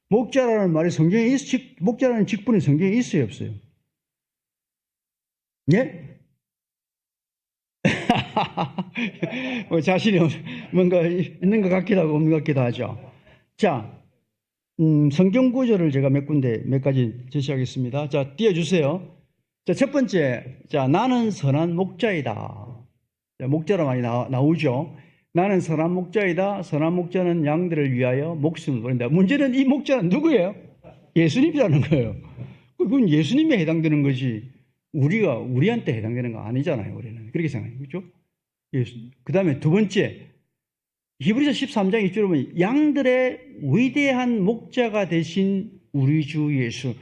Speaker 1: 목자라는 말이 목자라는 직분이 성경에 있어요 없어요? 예? 자신이 뭔가 있는 것 같기도 하고 없는 것 같기도 하죠. 자, 성경 구절을 제가 몇 가지 제시하겠습니다. 자, 띄워주세요. 자, 첫 번째, 자, 나는 선한 목자이다. 자, 목자로 많이 나오죠. 나는 선한 목자이다. 선한 목자는 양들을 위하여 목숨을 버린다. 문제는 이 목자는 누구예요? 예수님이라는 거예요. 그건 예수님에 해당되는 거지. 우리한테 해당되는 거 아니잖아요. 우리는. 그렇게 생각해요. 그렇죠? 그 다음에 두 번째, 히브리서 13장 1절에 보면 양들의 위대한 목자가 되신 우리 주 예수.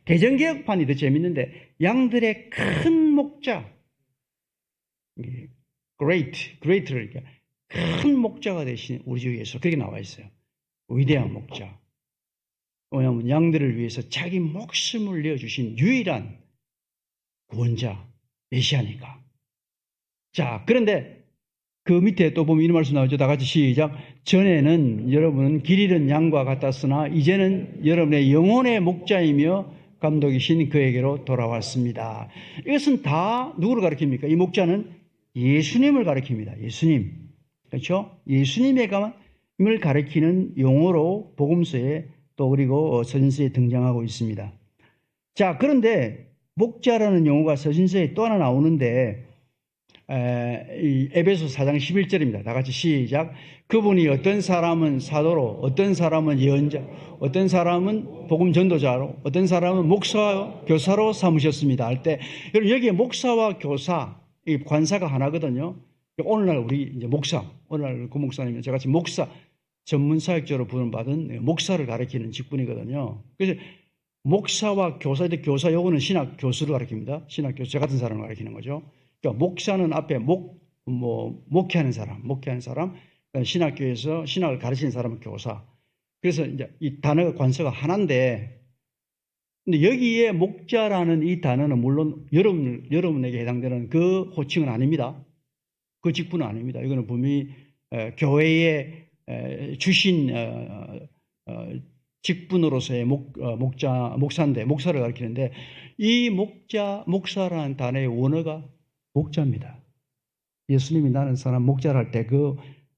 Speaker 1: 개정개혁판이 더 재밌는데 양들의 큰 목자, great를 큰 목자가 되신 우리 주 예수. 그렇게 나와 있어요. 위대한 목자. 왜냐하면 양들을 위해서 자기 목숨을 내어주신 유일한 구원자, 메시아니까. 자, 그런데 그 밑에 또 보면 이런 말씀 나오죠. 다 같이 시작. 전에는 여러분은 길 잃은 양과 같았으나 이제는 여러분의 영혼의 목자이며 감독이신 그에게로 돌아왔습니다. 이것은 다 누구를 가리킵니까? 이 목자는 예수님을 가리킵니다. 예수님. 그렇죠? 예수님을 가리키는 용어로 복음서에 또 그리고 서신서에 등장하고 있습니다. 자, 그런데 목자라는 용어가 서신서에 또 하나 나오는데 에베소 4장 11절입니다. 다 같이 시작. 그분이 어떤 사람은 사도로, 어떤 사람은 예언자, 어떤 사람은 복음 전도자로, 어떤 사람은 목사와 교사로 삼으셨습니다. 할 때 여기에 목사와 교사, 이 관사가 하나거든요. 오늘날 우리 이제 목사, 오늘날 그 목사님은 저같이 목사 전문 사역자로 부름받은 목사를 가리키는 직분이거든요. 그래서 목사와 교사인데 교사 요거는 신학 교수를 가리킵니다. 신학 교수, 저 같은 사람을 가리키는 거죠. 그러니까 목사는 앞에 목회하는 사람, 신학교에서 신학을 가르치는 사람은 교사. 그래서 이제 이 단어가 관서가 하나인데, 근데 여기에 목자라는 이 단어는 물론 여러분에게 해당되는 그 호칭은 아닙니다. 그 직분은 아닙니다. 이거는 분명히 교회에 주신 직분으로서의 목사인데, 목사를 가리키는데, 이 목사라는 단어의 원어가 목자입니다. 예수님이 나는 사람 목자를 할 때 그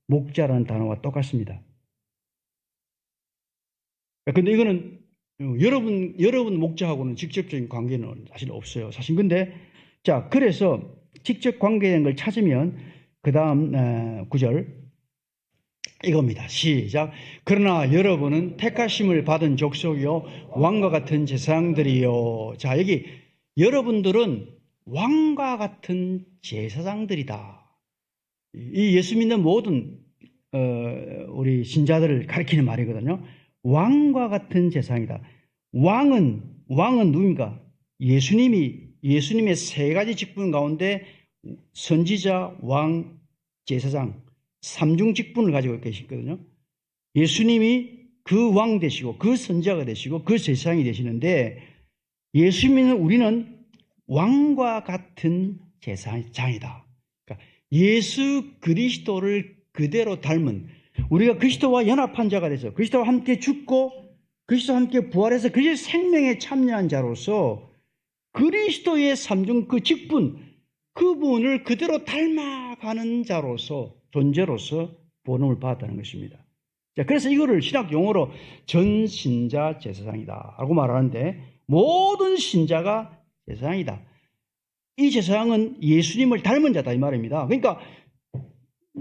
Speaker 1: 목자라는 단어와 똑같습니다. 근데 이거는 여러분 목자하고는 직접적인 관계는 사실 없어요. 사실 근데 자, 그래서 직접 관계된 걸 찾으면 그 다음 9절 이겁니다. 시작. 그러나 여러분은 택하심을 받은 족속이요 왕과 같은 제사장들이요. 자, 여기 여러분들은 왕과 같은 제사장들이다. 이 예수 믿는 모든 우리 신자들을 가리키는 말이거든요. 왕과 같은 제사장이다. 왕은 누굽니까? 예수님의 세 가지 직분 가운데 선지자, 왕, 제사장 삼중 직분을 가지고 계시거든요. 예수님이 그 왕 되시고 그 선지자가 되시고 그 제사장이 되시는데 예수 믿는 우리는 왕과 같은 제사장이다. 그러니까 예수 그리스도를 그대로 닮은, 우리가 그리스도와 연합한 자가 돼서 그리스도와 함께 죽고 그리스도와 함께 부활해서 그리스도의 생명에 참여한 자로서 그리스도의 삼중 그 직분, 그분을 그대로 닮아가는 자로서, 존재로서 본음을 받았다는 것입니다. 자, 그래서 이거를 신학 용어로 전신자 제사장이다 라고 말하는데, 모든 신자가 제사장이다. 이 제사장은 예수님을 닮은 자다 이 말입니다. 그러니까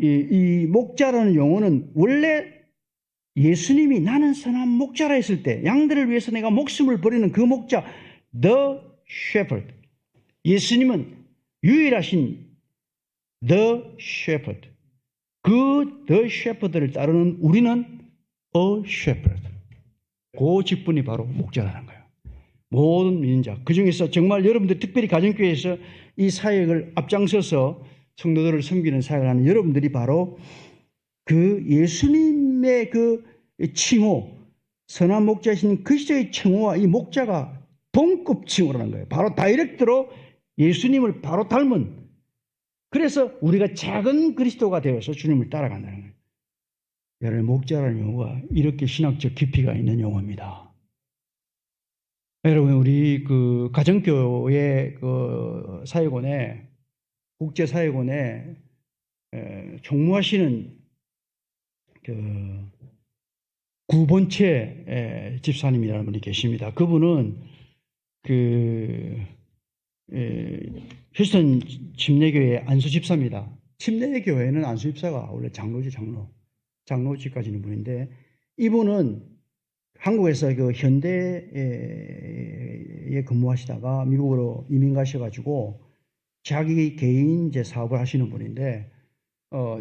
Speaker 1: 이 목자라는 용어는 원래 예수님이 나는 선한 목자라 했을 때, 양들을 위해서 내가 목숨을 버리는 그 목자, the shepherd. 예수님은 유일하신 the shepherd. 그 the shepherd를 따르는 우리는 a shepherd. 그 직분이 바로 목자라는 거예요. 모든 믿는 자. 그 중에서 정말 여러분들 특별히 가정교회에서 이 사역을 앞장서서 성도들을 섬기는 사역을 하는 여러분들이 바로 그 예수님의 그 칭호, 선한 목자이신 그리스도의 칭호와 이 목자가 동급 칭호라는 거예요. 바로 다이렉트로 예수님을 바로 닮은. 그래서 우리가 작은 그리스도가 되어서 주님을 따라간다는 거예요. 여러분, 목자라는 용어가 이렇게 신학적 깊이가 있는 용어입니다. 여러분, 우리 그 가정교회 그 사역원에, 국제사역원에 총무하시는 그 구본채 집사님이라는 분이 계십니다. 그분은 그 휴스턴 침례교회 안수 집사입니다. 침례교회는 안수 집사가 원래 장로지, 장로직까지 있는 분인데, 이분은 한국에서 그 현대에 근무하시다가 미국으로 이민 가셔가지고 자기 개인 이제 사업을 하시는 분인데,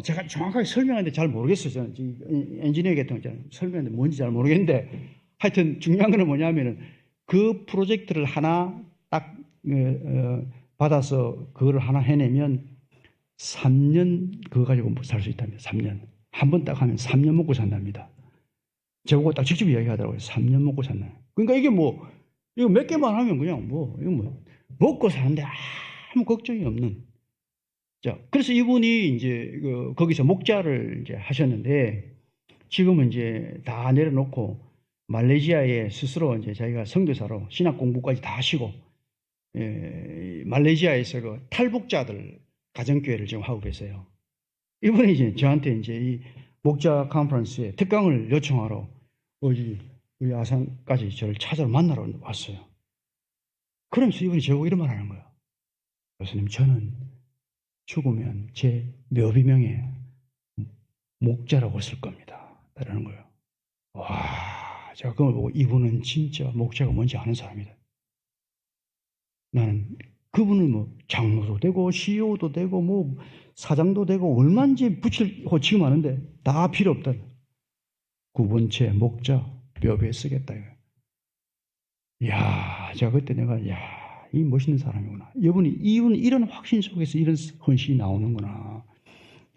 Speaker 1: 제가 정확하게 설명하는데 잘 모르겠어요. 저는 엔지니어 같은 거 설명하는데 뭔지 잘 모르겠는데, 하여튼 중요한 거는 뭐냐면은 그 프로젝트를 하나 딱 받아서 그거를 하나 해내면 3년 그거 가지고 살 수 있답니다. 3년. 한 번 딱 하면 3년 먹고 산답니다. 저보고 딱 직접 이야기하더라고요. 3년 먹고 산다. 그러니까 이게 뭐, 이거 몇 개만 하면 그냥 이거 먹고 사는데 아무 걱정이 없는. 자, 그래서 이분이 이제 거기서 목자를 이제 하셨는데, 지금은 이제 다 내려놓고 말레이시아에 스스로 이제 자기가 선교사로 신학 공부까지 다 하시고, 말레이시아에서 그 탈북자들 가정교회를 지금 하고 계세요. 이분이 이제 저한테 이제 이 목자 컨퍼런스에 특강을 요청하러 우리 아산까지 저를 찾아러 만나러 왔어요. 그러면서 이분이 저보고 이런 말 하는 거예요. 교수님, 저는 죽으면 제 묘비명에 목자라고 쓸 겁니다. 라는 거예요. 와, 제가 그걸 보고 이분은 진짜 목자가 뭔지 아는 사람이다. 나는 그분은 뭐 장로도 되고 CEO도 되고 뭐 사장도 되고 얼마인지 붙이고 지금 아는데 다 필요 없다. 구본체 목자 묘비에 쓰겠다. 이야, 제가 그때 내가 이 멋있는 사람이구나. 이분은 이런 확신 속에서 이런 헌신이 나오는구나.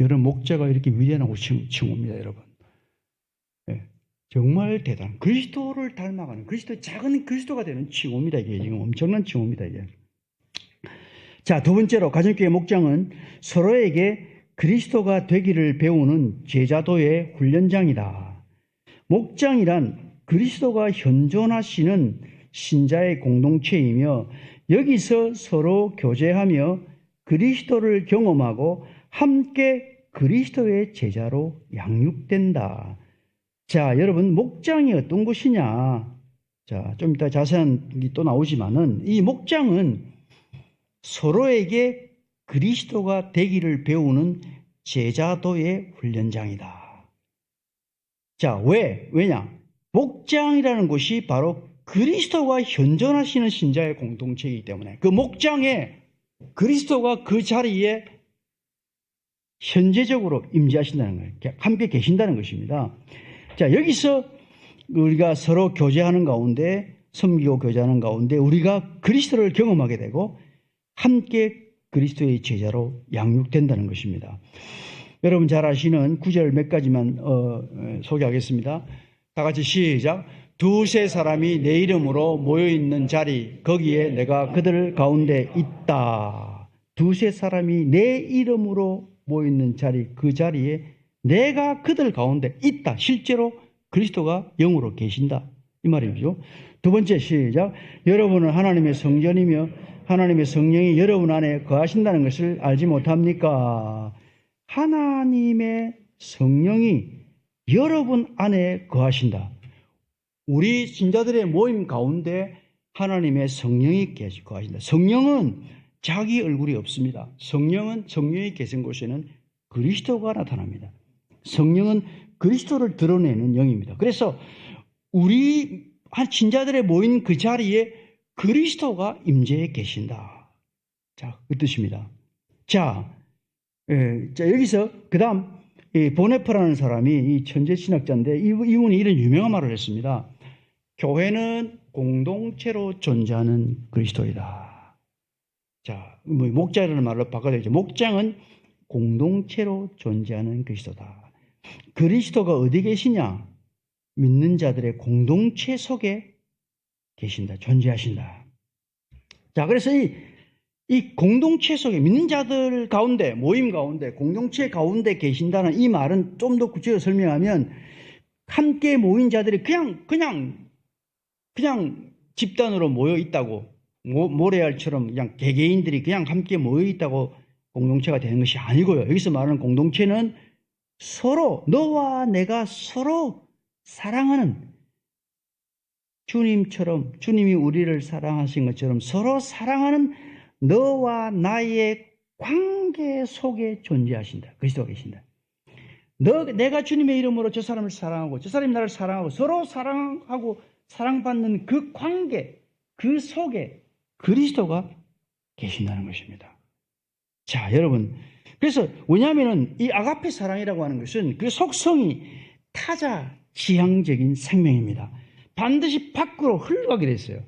Speaker 1: 여러분, 목자가 이렇게 위대하고 칭호입니다, 여러분. 네, 정말 대단한 그리스도를 닮아가는 그리스도의 작은 그리스도가 되는 칭호입니다. 이게 지금 엄청난 칭호입니다. 이게. 자, 두 번째로 가정교회 목장은 서로에게 그리스도가 되기를 배우는 제자도의 훈련장이다. 목장이란 그리스도가 현존하시는 신자의 공동체이며 여기서 서로 교제하며 그리스도를 경험하고 함께 그리스도의 제자로 양육된다. 자, 여러분, 목장이 어떤 것이냐? 자, 좀 이따 자세한 게 또 나오지만은 이 목장은 서로에게 그리스도가 되기를 배우는 제자도의 훈련장이다. 자, 왜냐? 목장이라는 곳이 바로 그리스도가 현존하시는 신자의 공동체이기 때문에 그 목장에 그리스도가 그 자리에 현재적으로 임재하신다는 거예요. 함께 계신다는 것입니다. 자, 여기서 우리가 서로 교제하는 가운데, 섬기고 교제하는 가운데 우리가 그리스도를 경험하게 되고 함께 그리스도의 제자로 양육된다는 것입니다. 여러분 잘 아시는 구절 몇 가지만 소개하겠습니다. 다 같이 시작. 두세 사람이 내 이름으로 모여있는 자리, 거기에 내가 그들 가운데 있다. 두세 사람이 내 이름으로 모여있는 자리, 그 자리에 내가 그들 가운데 있다. 실제로 그리스도가 영으로 계신다. 이 말이죠. 두 번째 시작. 여러분은 하나님의 성전이며 하나님의 성령이 여러분 안에 거하신다는 것을 알지 못합니까? 하나님의 성령이 여러분 안에 거하신다. 우리 신자들의 모임 가운데 하나님의 성령이 거하신다. 성령은 자기 얼굴이 없습니다. 성령이 계신 곳에는 그리스도가 나타납니다. 성령은 그리스도를 드러내는 영입니다. 그래서 우리 신자들의 모인 그 자리에 그리스도가 임재해 계신다. 자, 그 뜻입니다. 자, 여기서 그 다음 보네퍼라는 사람이 이 천재 신학자인데 이분이 이런 유명한 말을 했습니다. 교회는 공동체로 존재하는 그리스도이다. 자, 뭐 목자라는 말로 바꿔야죠. 목장은 공동체로 존재하는 그리스도다. 그리스도가 어디 계시냐? 믿는 자들의 공동체 속에 계신다. 존재하신다. 자, 그래서 이 공동체 속에 믿는 자들 가운데, 모임 가운데, 공동체 가운데 계신다는 이 말은 좀 더 구체적으로 설명하면 함께 모인 자들이 그냥 집단으로 모여 있다고, 모래알처럼 그냥 개개인들이 그냥 함께 모여 있다고 공동체가 되는 것이 아니고요. 여기서 말하는 공동체는 서로, 너와 내가 서로 사랑하는, 주님처럼, 주님이 우리를 사랑하신 것처럼 서로 사랑하는 너와 나의 관계 속에 존재하신다. 그리스도가 계신다. 내가 주님의 이름으로 저 사람을 사랑하고 저 사람이 나를 사랑하고 서로 사랑하고 사랑받는 그 관계, 그 속에 그리스도가 계신다는 것입니다. 자, 여러분. 그래서 왜냐하면 이 아가페 사랑이라고 하는 것은 그 속성이 타자 지향적인 생명입니다. 반드시 밖으로 흘러가게 됐어요.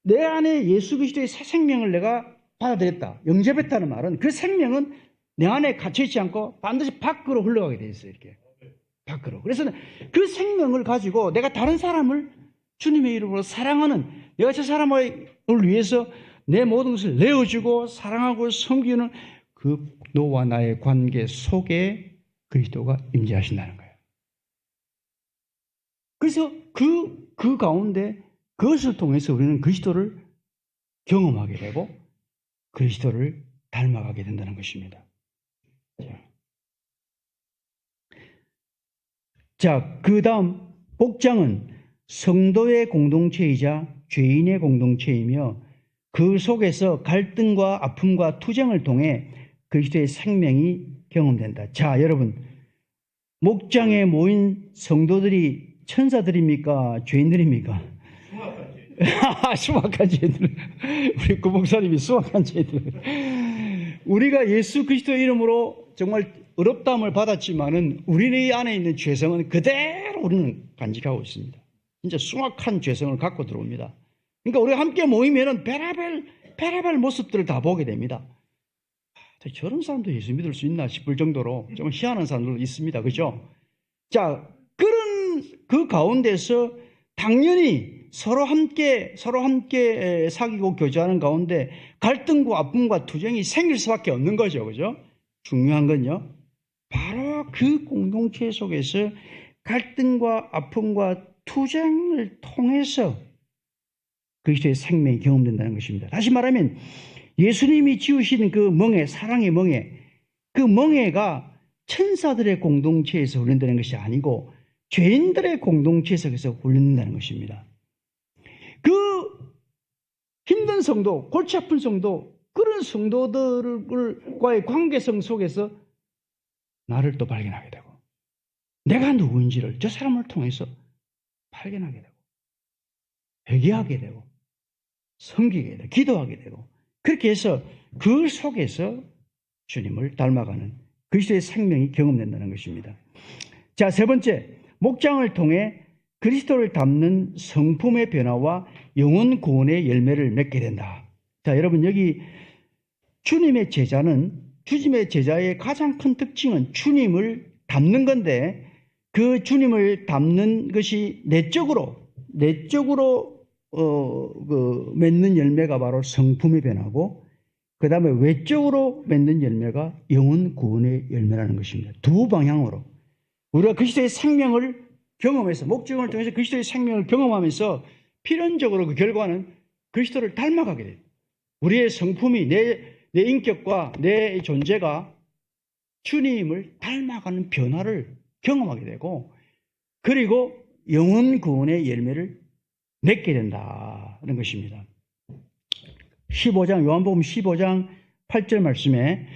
Speaker 1: 내 안에 예수 그리스도의 새 생명을 내가 받아들였다. 영접했다는 말은 그 생명은 내 안에 갇혀있지 않고 반드시 밖으로 흘러가게 돼 있어요. 이렇게 밖으로. 그래서 그 생명을 가지고 내가 다른 사람을 주님의 이름으로 사랑하는, 내가 저 사람을 위해서 내 모든 것을 내어주고 사랑하고 섬기는 그 너와 나의 관계 속에 그리스도가 임재하신다는 거예요. 그래서 그 가운데 그것을 통해서 우리는 그리스도를 경험하게 되고 그리스도를 닮아가게 된다는 것입니다. 자, 그 다음 복장은 성도의 공동체이자 죄인의 공동체이며 그 속에서 갈등과 아픔과 투쟁을 통해 그리스도의 생명이 경험된다. 자, 여러분, 목장에 모인 성도들이 천사들입니까? 죄인들입니까? 수박한 죄들. 우리 구목사님이 수박한 죄들. 우리가 예수 그리스도의 이름으로 정말 의롭다함을 받았지만은 우리 안에 있는 죄성은 그대로 우리는 간직하고 있습니다. 진짜 수확한 죄성을 갖고 들어옵니다. 그러니까 우리가 함께 모이면은 별의별 모습들을 다 보게 됩니다. 저런 사람도 예수 믿을 수 있나 싶을 정도로 좀 희한한 사람들도 있습니다. 그죠? 자, 그런 그 가운데서 당연히 서로 함께 사귀고 교제하는 가운데 갈등과 아픔과 투쟁이 생길 수밖에 없는 거죠. 그죠? 중요한 건요, 바로 그 공동체 속에서 갈등과 아픔과 투쟁을 통해서 그리스도의 생명이 경험된다는 것입니다. 다시 말하면 예수님이 지으신 그 멍에, 사랑의 멍에, 그 멍에가 천사들의 공동체에서 훈련되는 것이 아니고 죄인들의 공동체에서 훈련된다는 것입니다. 그 힘든 성도, 골치 아픈 성도, 그런 성도들과의 관계성 속에서 나를 또 발견하게 되고 내가 누구인지를 저 사람을 통해서 발견하게 되고 회개하게 되고 섬기게 되고 기도하게 되고 그렇게 해서 그 속에서 주님을 닮아가는 그리스도의 생명이 경험된다는 것입니다. 자, 세 번째, 목장을 통해 그리스도를 닮는 성품의 변화와 영혼 구원의 열매를 맺게 된다. 자, 여러분, 여기 주님의 제자의 가장 큰 특징은 주님을 닮는 건데 그 주님을 닮는 것이 내적으로 맺는 열매가 바로 성품의 변화고 그 다음에 외적으로 맺는 열매가 영혼 구원의 열매라는 것입니다. 두 방향으로 우리가 그리스도의 생명을 경험해서 목적을 통해서 그리스도의 생명을 경험하면서 필연적으로 그 결과는 그리스도를 닮아가게 돼요. 우리의 성품이 내 인격과 내 존재가 주님을 닮아가는 변화를 경험하게 되고 그리고 영혼 구원의 열매를 맺게 된다는 것입니다. 15장 요한복음 15장 8절 말씀에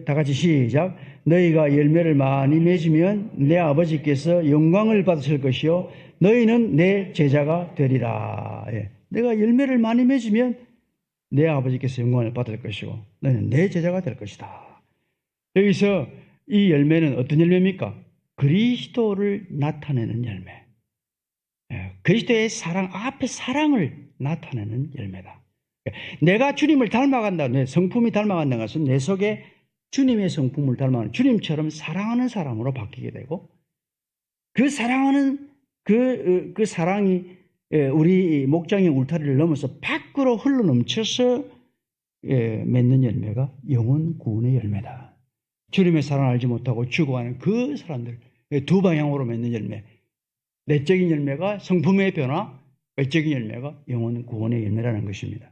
Speaker 1: 다 같이 시작. 너희가 열매를 많이 맺으면 내 아버지께서 영광을 받으실 것이요 너희는 내 제자가 되리라. 내가 열매를 많이 맺으면 내 아버지께서 영광을 받을 것이고 너희는 내 제자가 될 것이다. 여기서 이 열매는 어떤 열매입니까? 그리스도를 나타내는 열매. 그리스도의 사랑 앞에 사랑을 나타내는 열매다. 내가 주님을 닮아간다. 내 성품이 닮아간다는 것은 내 속에 주님의 성품을 닮아가는 주님처럼 사랑하는 사람으로 바뀌게 되고 그 사랑하는 그 사랑이 우리 목장의 울타리를 넘어서 밖으로 흘러넘쳐서 맺는 열매가 영혼 구원의 열매다. 주님의 사랑을 알지 못하고 죽어가는 그 사람들 두 방향으로 맺는 열매. 내적인 열매가 성품의 변화, 외적인 열매가 영혼 구원의 열매라는 것입니다.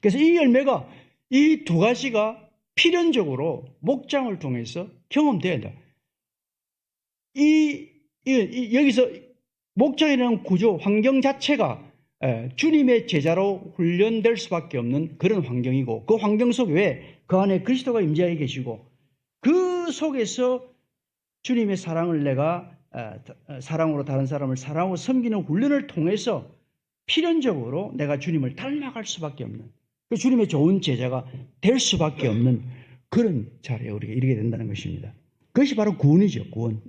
Speaker 1: 그래서 이 열매가 이 두 가지가 필연적으로 목장을 통해서 경험돼야 한다. 여기서 목장이라는 구조, 환경 자체가 주님의 제자로 훈련될 수밖에 없는 그런 환경이고 그 환경 속에 그 안에 그리스도가 임재하게 계시고 그 속에서 주님의 사랑을 내가 사랑으로 다른 사람을 사랑하고 섬기는 훈련을 통해서 필연적으로 내가 주님을 닮아갈 수밖에 없는 그 주님의 좋은 제자가 될 수밖에 없는 그런 자리에 우리가 이르게 된다는 것입니다. 그것이 바로 구원이죠. 구원.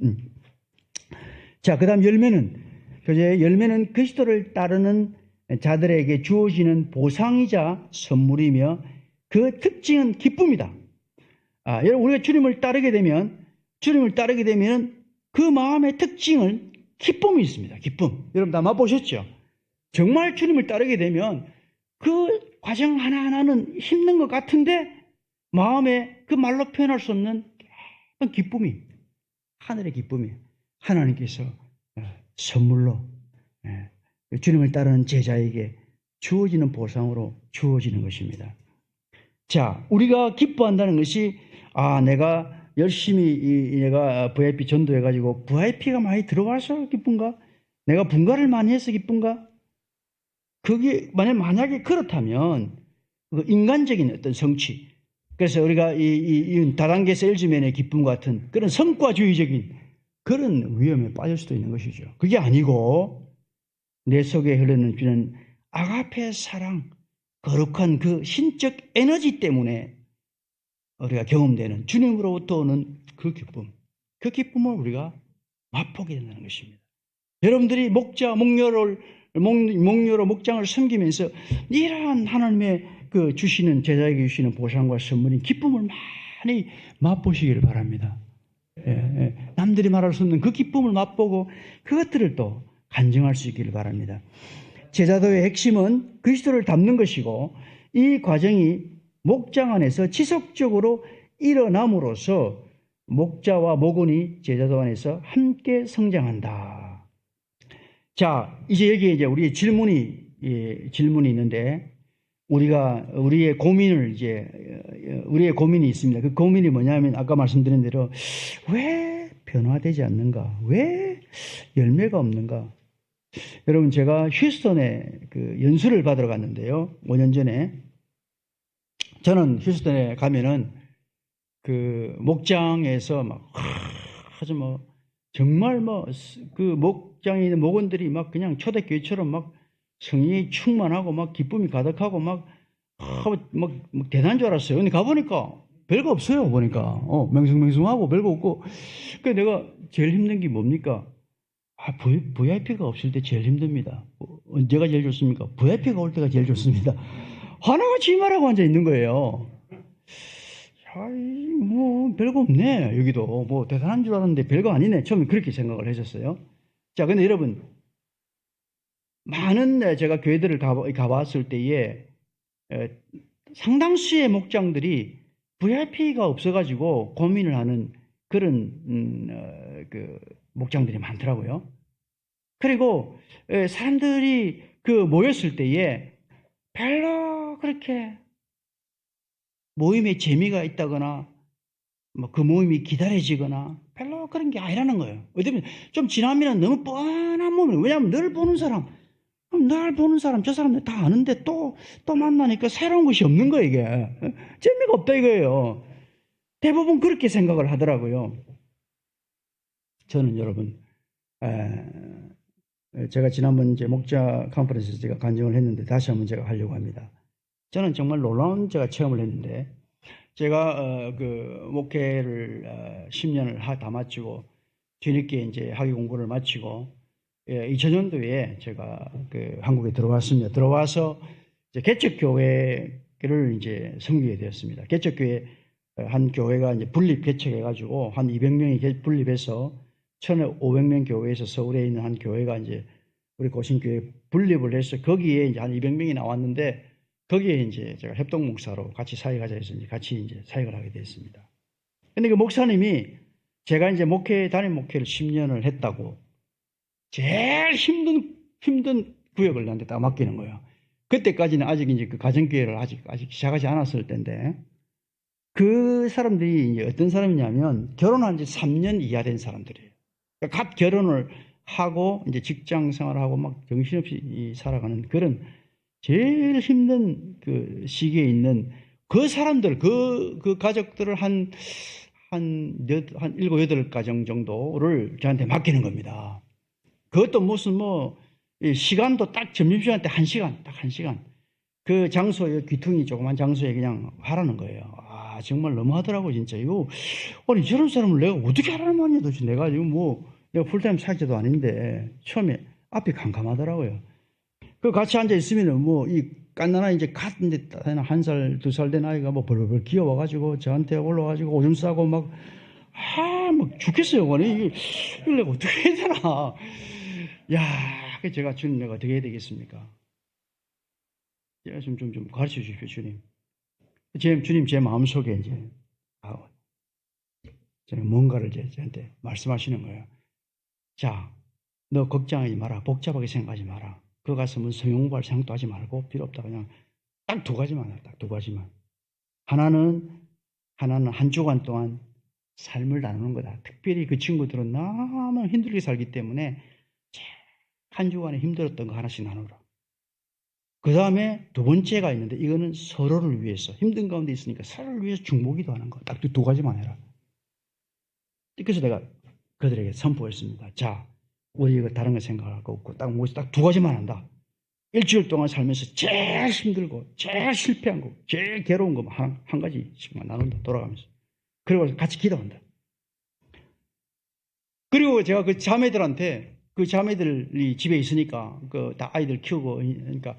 Speaker 1: 자, 그 다음 열매는 그리스도를 따르는 자들에게 주어지는 보상이자 선물이며 그 특징은 기쁨이다. 여러분 우리가 주님을 따르게 되면 그 마음의 특징은 기쁨이 있습니다. 기쁨. 여러분 다 맛보셨죠? 정말 주님을 따르게 되면 그 과정 하나하나는 힘든 것 같은데 마음에 그 말로 표현할 수 없는 기쁨이 하늘의 기쁨이 하나님께서 선물로 주님을 따르는 제자에게 주어지는 보상으로 주어지는 것입니다. 자, 우리가 기뻐한다는 것이 내가 열심히 내가 VIP 전도해가지고 VIP가 많이 들어와서 기쁜가? 내가 분가를 많이 해서 기쁜가? 그게 만약에 그렇다면 인간적인 어떤 성취. 그래서 우리가 이 다단계 세일즈맨의 기쁨 같은 그런 성과주의적인 그런 위험에 빠질 수도 있는 것이죠. 그게 아니고 내 속에 흐르는 아가페 사랑, 거룩한 그 신적 에너지 때문에 우리가 경험되는 주님으로부터 오는 그 기쁨을 우리가 맛보게 된다는 것입니다. 여러분들이 목료로 목장을 섬기면서 이러한 하나님의 그 제자에게 주시는 보상과 선물인 기쁨을 많이 맛보시기를 바랍니다. 남들이 말할 수 없는 그 기쁨을 맛보고 그것들을 또 간증할 수 있기를 바랍니다. 제자도의 핵심은 그리스도를 닮는 것이고 이 과정이 목장 안에서 지속적으로 일어남으로써 목자와 목원이 제자도 안에서 함께 성장한다. 자, 이제 여기에 우리의 질문이 있는데 우리의 고민이 있습니다. 그 고민이 뭐냐면 아까 말씀드린 대로 왜 변화되지 않는가? 왜 열매가 없는가? 여러분 제가 휴스턴에 그 연수를 받으러 갔는데요. 5년 전에 저는 휴스턴에 가면은 그 목장에서 아주 정말 그 목장에 있는 목원들이 그냥 초대교회처럼 성령이 충만하고 기쁨이 가득하고 대단한 줄 알았어요. 근데 가보니까 별거 없어요. 보니까 맹숭맹숭하고 별거 없고. 그래서 내가 제일 힘든 게 뭡니까? VIP가 없을 때 제일 힘듭니다. 언제가 제일 좋습니까? VIP가 올 때가 제일 좋습니다. 하나같이 말하고 앉아 있는 거예요. 별거 없네. 여기도 대단한 줄 알았는데 별거 아니네. 처음에 그렇게 생각을 했었어요. 자, 근데 여러분 많은 제가 교회들을 가봤을 때에 상당수의 목장들이 VIP가 없어가지고 고민을 하는 그런 그 목장들이 많더라고요. 그리고 사람들이 모였을 때에 별로 그렇게 모임에 재미가 있다거나 그 모임이 기다려지거나 별로 그런 게 아니라는 거예요. 왜냐면 좀 지나면 너무 뻔한 모임. 왜냐하면 늘 보는 사람, 저 사람들 다 아는데 또 만나니까 새로운 것이 없는 거예요, 이게. 재미가 없다 이거예요. 대부분 그렇게 생각을 하더라고요. 저는 여러분, 제가 지난번 이제 목자 컨퍼런스에서 제가 간증을 했는데 다시 한번 제가 하려고 합니다. 저는 정말 놀라운 제가 체험을 했는데, 제가 그 목회를 10년을 다 마치고 뒤늦게 이제 학위 공부를 마치고 2000년도에 제가 그 한국에 들어왔습니다. 들어와서 이제 개척교회를 이제 섬기게 되었습니다. 개척교회 한 교회가 이제 분립 개척해가지고 한 200명이 분립해서 1,500명 교회에서 서울에 있는 한 교회가 이제 우리 고신교회 분립을 해서 거기에 이제 한 200명이 나왔는데 거기에 이제 제가 협동 목사로 같이 사역하자 해서 이제 같이 이제 사역을 하게 됐습니다. 근데 그 목사님이 제가 이제 담임 목회를 10년을 했다고 제일 힘든 구역을 나한테 딱 맡기는 거예요. 그때까지는 아직 이제 그 가정교회를 아직 시작하지 않았을 때인데 그 사람들이 이제 어떤 사람이냐면 결혼한 지 3년 이하 된 사람들이에요. 그러니까 갓 결혼을 하고 이제 직장 생활하고 막 정신없이 살아가는 그런 제일 힘든 그 시기에 있는 그 사람들, 그 가족들을 한 7, 8가정 정도를 저한테 맡기는 겁니다. 그것도 무슨 시간도 딱 점심시간 때 1시간, 딱 1시간. 그 장소에, 귀퉁이 조그만 장소에 그냥 하라는 거예요. 아, 정말 너무하더라고, 진짜. 이거, 아니, 저런 사람을 내가 어떻게 하라는 말이냐, 도대체. 내가 지금 내가 풀타임 사역자도 아닌데, 처음에 앞이 캄캄하더라고요. 그 같이 앉아있으면은 이 깐나나 이제 갓, 이제 1살, 2살 된 아이가 벌벌 기어와가지고 저한테 올라와가지고 오줌 싸고 막 죽겠어요. 이걸 내가 어떻게 해야 되나. 야, 제가 주님 내가 어떻게 해야 되겠습니까? 제가 좀 가르쳐 주십시오, 주님. 주님 제 마음속에 이제, 저는 뭔가를 저한테 말씀하시는 거예요. 자, 너 걱정하지 마라. 복잡하게 생각하지 마라. 그 가서 성경 공부할 생각도 하지 말고 필요 없다. 그냥 딱 2가지만 해. 딱 2가지만. 하나는 한 주간 동안 삶을 나누는 거다. 특별히 그 친구들은 너무 힘들게 살기 때문에 한 주간에 힘들었던 거 하나씩 나누라. 그 다음에 2번째가 있는데 이거는 서로를 위해서 힘든 가운데 있으니까 서로를 위해서 중보기도 하는 거. 딱 2가지만 해라. 그래서 내가 그들에게 선포했습니다. 자, 우리 이거 다른 거 생각할 거 없고 딱 2가지만 한다. 일주일 동안 살면서 제일 힘들고 제일 실패한 거, 제일 괴로운 거 한 가지씩만 나눈다. 돌아가면서. 그리고 같이 기도한다. 그리고 제가 그 자매들이 집에 있으니까 다 아이들 키우고 그러니까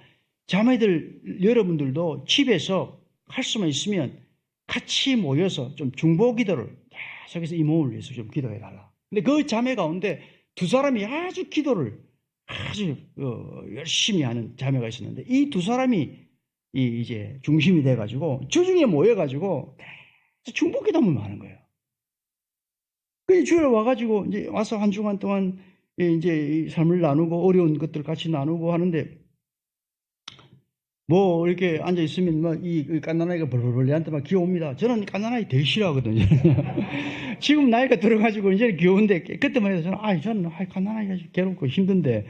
Speaker 1: 자매들 여러분들도 집에서 할 수만 있으면 같이 모여서 좀 중보 기도를 계속해서 이 몸을 위해서 좀 기도해 달라. 근데 그 자매 가운데 2사람이 아주 기도를 아주 열심히 하는 자매가 있었는데 이 2사람이 이제 중심이 돼가지고 주중에 모여가지고 중보 기도만 하는 거예요. 그 주일에 와가지고 이제 와서 한 주간 동안 이제 삶을 나누고 어려운 것들 같이 나누고 하는데 이렇게 앉아 있으면 이 깐나나이가 벌벌벌 내한테 막 귀여웁니다. 저는 깐나나이 되게 싫어하거든요. 지금 나이가 들어가지고 이제는 귀여운데 그때만 해도 저는 깐나나이가 괴롭고 힘든데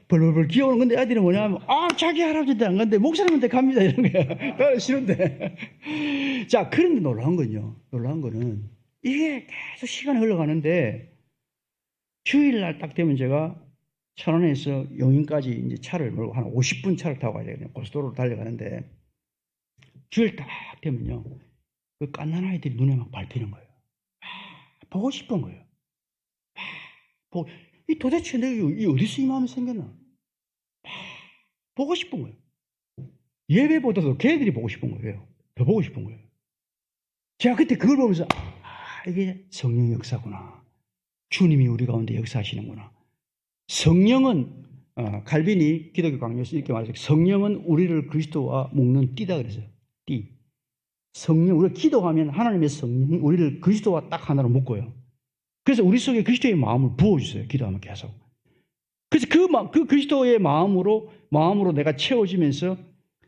Speaker 1: 벌벌벌 귀여운 건데 애들이 뭐냐면 자기 할아버지한테 안 간대 목사님한테 갑니다 이런 거야. 나는 싫은데. 자, 그런데 놀라운 거는 이게 계속 시간이 흘러가는데 주일날 딱 되면 제가 천안에서 용인까지 이제 차를 몰고 한 50분 차를 타고 가야 되거든요. 고속도로로 달려가는데 주일 딱 되면요. 그 깐난 아이들이 눈에 막 밟히는 거예요. 보고 싶은 거예요. 도대체 내가 어디서 이 마음이 생겼나? 보고 싶은 거예요. 예배보다도 걔들이 보고 싶은 거예요. 더 보고 싶은 거예요. 제가 그때 그걸 보면서 이게 성령 역사구나. 주님이 우리 가운데 역사하시는구나. 성령은 칼빈이 기독교 강요에서 이렇게 말했어요. 성령은 우리를 그리스도와 묶는 띠다 그랬어요. 띠. 성령, 우리가 기도하면 하나님의 성령이 우리를 그리스도와 딱 하나로 묶어요. 그래서 우리 속에 그리스도의 마음을 부어주세요. 기도하면 계속. 그래서 그 그리스도의 마음으로 내가 채워지면서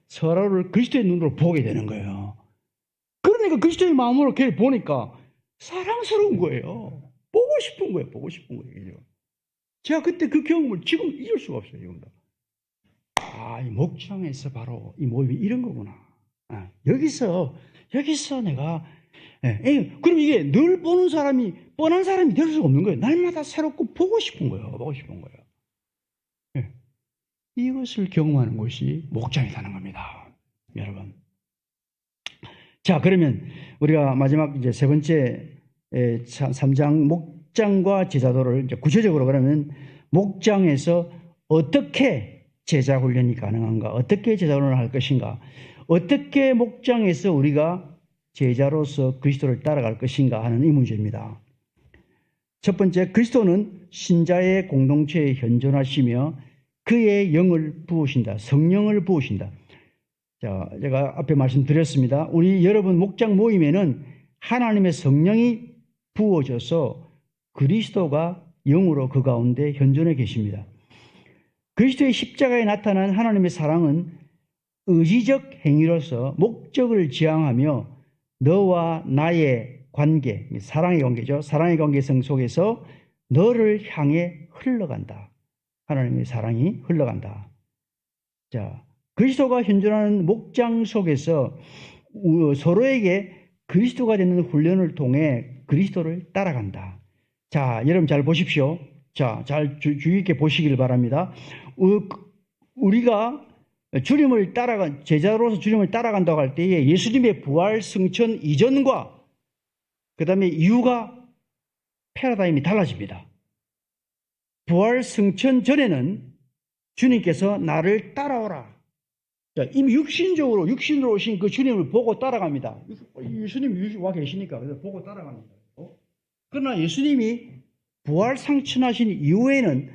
Speaker 1: 서로를 그리스도의 눈으로 보게 되는 거예요. 그러니까 그리스도의 마음으로 걔를 보니까 사랑스러운 거예요. 보고 싶은 거예요. 제가 그때 그 경험을 지금 잊을 수가 없어요. 이겁니다. 이 목장에서 바로 이 모임이 이런 거구나. 여기서 내가 그럼 이게 늘 보는 사람이 뻔한 사람이 될 수가 없는 거예요. 날마다 새롭고 보고 싶은 거예요. 이것을 경험하는 것이 목장이라는 겁니다. 여러분. 자, 그러면 우리가 마지막 이제 3번째 3장 목장과 제자도를 이제 구체적으로 그러면 목장에서 어떻게 제자 훈련이 가능한가? 어떻게 제자 훈련을 할 것인가? 어떻게 목장에서 우리가 제자로서 그리스도를 따라갈 것인가 하는 이 문제입니다. 첫 번째, 그리스도는 신자의 공동체에 현존하시며 그의 영을 부으신다. 성령을 부으신다. 자, 제가 앞에 말씀드렸습니다. 우리 여러분 목장 모임에는 하나님의 성령이 부어져서 그리스도가 영으로 그 가운데 현존해 계십니다. 그리스도의 십자가에 나타난 하나님의 사랑은 의지적 행위로서 목적을 지향하며 너와 나의 관계, 사랑의 관계죠. 사랑의 관계성 속에서 너를 향해 흘러간다. 하나님의 사랑이 흘러간다. 자, 그리스도가 현존하는 목장 속에서 서로에게 그리스도가 되는 훈련을 통해 그리스도를 따라간다. 자, 여러분 잘 보십시오. 자, 잘 주의 있게 보시길 바랍니다. 우리가 주님을 따라간 제자로서 주님을 따라간다고 할 때에 예수님의 부활 승천 이전과 그 다음에 이후가 패러다임이 달라집니다. 부활 승천 전에는 주님께서 나를 따라오라. 자, 이미 육신으로 오신 그 주님을 보고 따라갑니다. 예수님이 와 계시니까 그래서 보고 따라갑니다. 그러나 예수님이 부활 상천하신 이후에는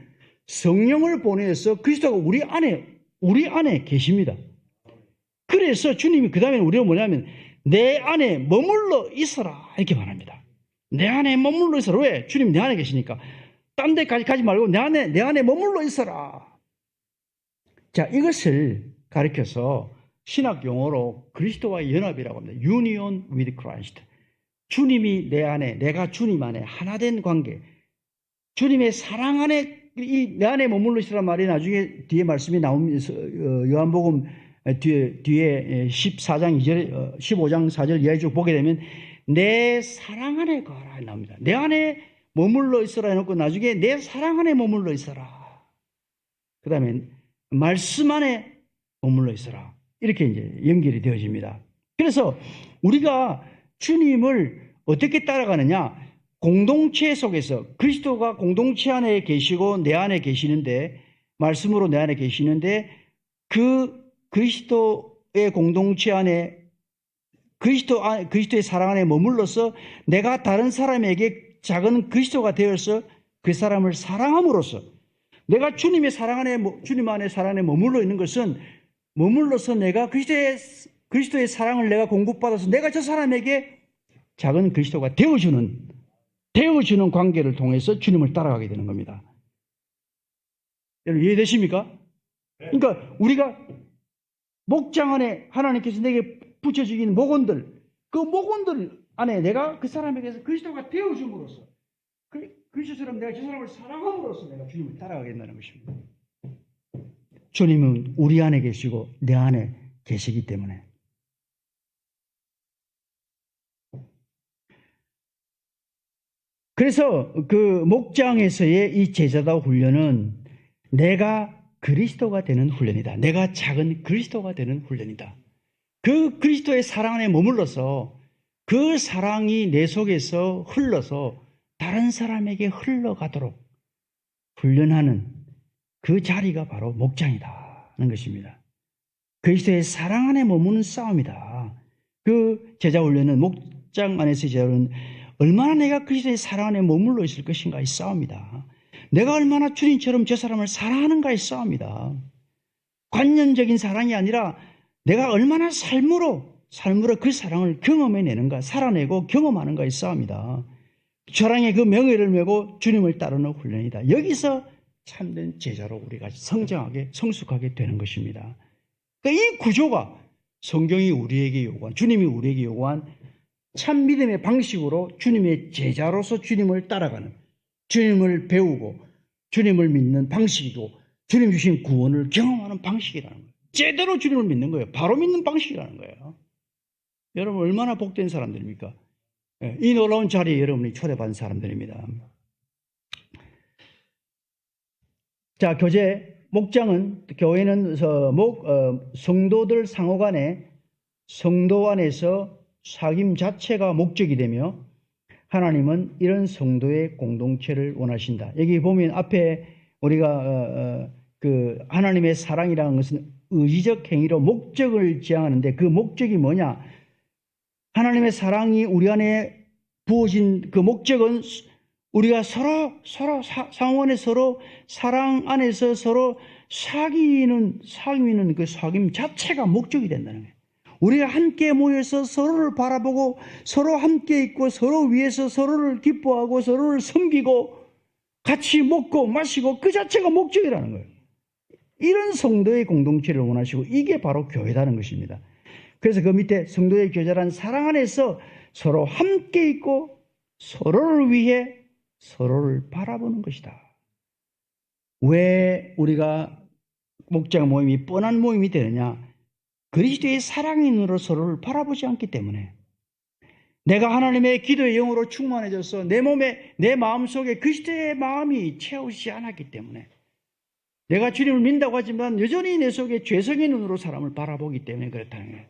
Speaker 1: 성령을 보내서 그리스도가 우리 안에 계십니다. 그래서 주님이 그 다음에 우리가 뭐냐면 내 안에 머물러 있어라 이렇게 말합니다. 내 안에 머물러 있어라. 왜? 주님 내 안에 계시니까. 딴 데까지 가지 말고 내 안에 머물러 있어라. 자, 이것을 가리켜서 신학 용어로 그리스도와의 연합이라고 합니다. Union with Christ. 주님이 내 안에, 내가 주님 안에 하나된 관계. 주님의 사랑 안에 내 안에 머물러 있으란 말이 나중에 뒤에 말씀이 나오면서 요한복음 뒤에 14장 2절 15장 4절 이하에 쭉 보게 되면 내 사랑 안에 거하라 나옵니다. 내 안에 머물러 있어라 해놓고 나중에 내 사랑 안에 머물러 있어라. 그 다음에 말씀 안에 머물러 있어라. 이렇게 이제 연결이 되어집니다. 그래서 우리가 주님을 어떻게 따라가느냐? 공동체 속에서 그리스도가 공동체 안에 계시고 내 안에 계시는데 말씀으로 내 안에 계시는데 그 그리스도의 공동체 안에 그리스도의 사랑 안에 머물러서 내가 다른 사람에게 작은 그리스도가 되어서 그 사람을 사랑함으로써 내가 주님 안에 사랑 안에 머물러 있는 것은 머물러서 내가 그리스도의 사랑을 내가 공급받아서 내가 저 사람에게 작은 그리스도가 되어주는 관계를 통해서 주님을 따라가게 되는 겁니다. 여러분 이해되십니까? 그러니까 우리가 목장 안에 하나님께서 내게 붙여주긴 목원들, 그 목원들 안에 내가 그 사람에게서 그리스도가 되어줌으로써 그리스도처럼 내가 저 사람을 사랑함으로써 내가 주님을 따라가게 된다는 것입니다. 주님은 우리 안에 계시고 내 안에 계시기 때문에. 그래서 그 목장에서의 이 제자다 훈련은 내가 그리스도가 되는 훈련이다. 내가 작은 그리스도가 되는 훈련이다. 그 그리스도의 사랑 안에 머물러서 그 사랑이 내 속에서 흘러서 다른 사람에게 흘러가도록 훈련하는 그 자리가 바로 목장이다는 것입니다. 그리스도의 사랑 안에 머무는 싸움이다. 그 제자 훈련은 목장 안에서의 제자 훈련은 얼마나 내가 그리스도의 사랑 안에 머물러 있을 것인가의 싸움이다. 내가 얼마나 주님처럼 저 사람을 사랑하는가의 싸움이다. 관념적인 사랑이 아니라 내가 얼마나 삶으로 그 사랑을 경험해내는가, 살아내고 경험하는가의 싸움이다. 사랑의 그 명예를 메고 주님을 따르는 훈련이다. 여기서 참된 제자로 우리가 성장하게, 성숙하게 되는 것입니다. 그러니까 이 구조가 성경이 우리에게 요구한, 주님이 우리에게 요구한 참 믿음의 방식으로 주님의 제자로서 주님을 따라가는, 주님을 배우고 주님을 믿는 방식이고 주님 주신 구원을 경험하는 방식이라는 거예요. 제대로 주님을 믿는 거예요. 바로 믿는 방식이라는 거예요. 여러분 얼마나 복된 사람들입니까? 이 놀라운 자리에 여러분이 초대받은 사람들입니다. 자, 목장은, 교회는 성도들 상호간에 성도 안에서 사귐 자체가 목적이 되며 하나님은 이런 성도의 공동체를 원하신다. 여기 보면 앞에 우리가 그 하나님의 사랑이라는 것은 의지적 행위로 목적을 지향하는데 그 목적이 뭐냐? 하나님의 사랑이 우리 안에 부어진 그 목적은 우리가 서로 상호간에 서로 사랑 안에서 서로 사귀는 그 사귐 자체가 목적이 된다는 거예요. 우리가 함께 모여서 서로를 바라보고 서로 함께 있고 서로 위해서 서로를 기뻐하고 서로를 섬기고 같이 먹고 마시고 그 자체가 목적이라는 거예요. 이런 성도의 공동체를 원하시고 이게 바로 교회라는 것입니다. 그래서 그 밑에 성도의 교제란 사랑 안에서 서로 함께 있고 서로를 위해 서로를 바라보는 것이다. 왜 우리가 목장 모임이 뻔한 모임이 되느냐? 그리스도의 사랑의 눈으로 서로를 바라보지 않기 때문에 내가 하나님의 기도의 영으로 충만해져서 내 몸에 내 마음속에 그리스도의 마음이 채우지 않았기 때문에 내가 주님을 믿는다고 하지만 여전히 내 속에 죄성의 눈으로 사람을 바라보기 때문에 그렇다는 거예요.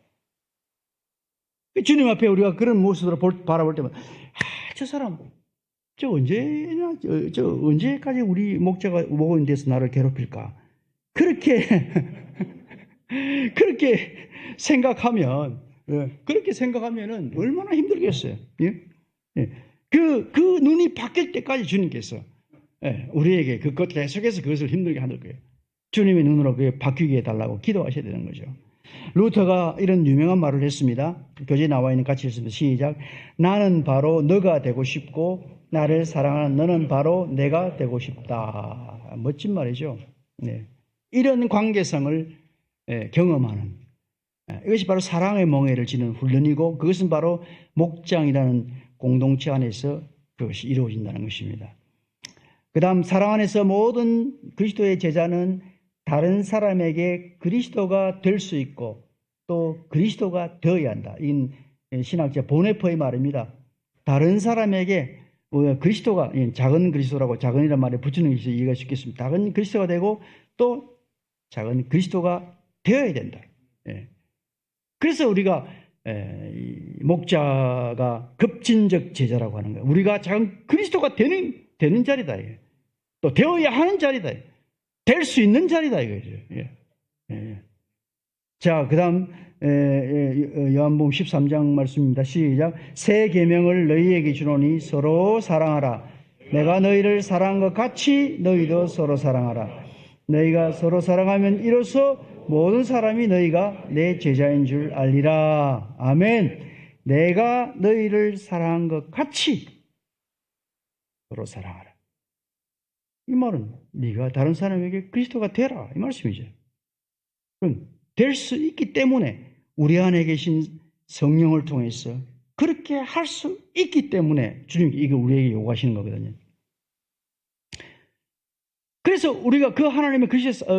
Speaker 1: 주님 앞에 우리가 그런 모습으로 바라볼 때마다 저 사람 언제까지 우리 목자가 목인 데서 나를 괴롭힐까? 그렇게 생각하면은 얼마나 힘들겠어요. 예? 그 눈이 바뀔 때까지 주님께서 우리에게 그것 계속해서 그것을 힘들게 하실 거예요. 주님의 눈으로 그게 바뀌게 해달라고 기도하셔야 되는 거죠. 루터가 이런 유명한 말을 했습니다. 교재에 나와 있는 같이 읽습니다. 시작. 나는 바로 너가 되고 싶고 나를 사랑하는 너는 바로 내가 되고 싶다. 멋진 말이죠. 네. 이런 관계성을 경험하는 이것이 바로 사랑의 멍에를 지는 훈련이고 그것은 바로 목장이라는 공동체 안에서 그것이 이루어진다는 것입니다. 그 다음 사랑 안에서 모든 그리스도의 제자는 다른 사람에게 그리스도가 될 수 있고 또 그리스도가 되어야 한다. 이 신학자 보네퍼의 말입니다. 다른 사람에게 그리스도가 작은 그리스도라고 작은이란 말에 붙이는 것이 이해가 쉽겠습니다. 작은 그리스도가 되고 또 작은 그리스도가 되어야 된다. 그래서 우리가 목자가 급진적 제자라고 하는 거예요. 우리가 작은 그리스도가 되는 자리다. 또 되어야 하는 자리다. 될 수 있는 자리다 이거죠. 자, 그다음 요한복음 13장 말씀입니다. 시작. 새 계명을 너희에게 주노니 서로 사랑하라. 내가 너희를 사랑한 것 같이 너희도 서로 사랑하라. 너희가 서로 사랑하면 이로써 모든 사람이 너희가 내 제자인 줄 알리라. 아멘. 내가 너희를 사랑한 것 같이 서로 사랑하라. 이 말은 네가 다른 사람에게 그리스도가 되라 이 말씀이죠. 그럼 될 수 있기 때문에 우리 안에 계신 성령을 통해서 그렇게 할 수 있기 때문에 주님이 이거 우리에게 요구하시는 거거든요. 그래서 우리가 그 하나님의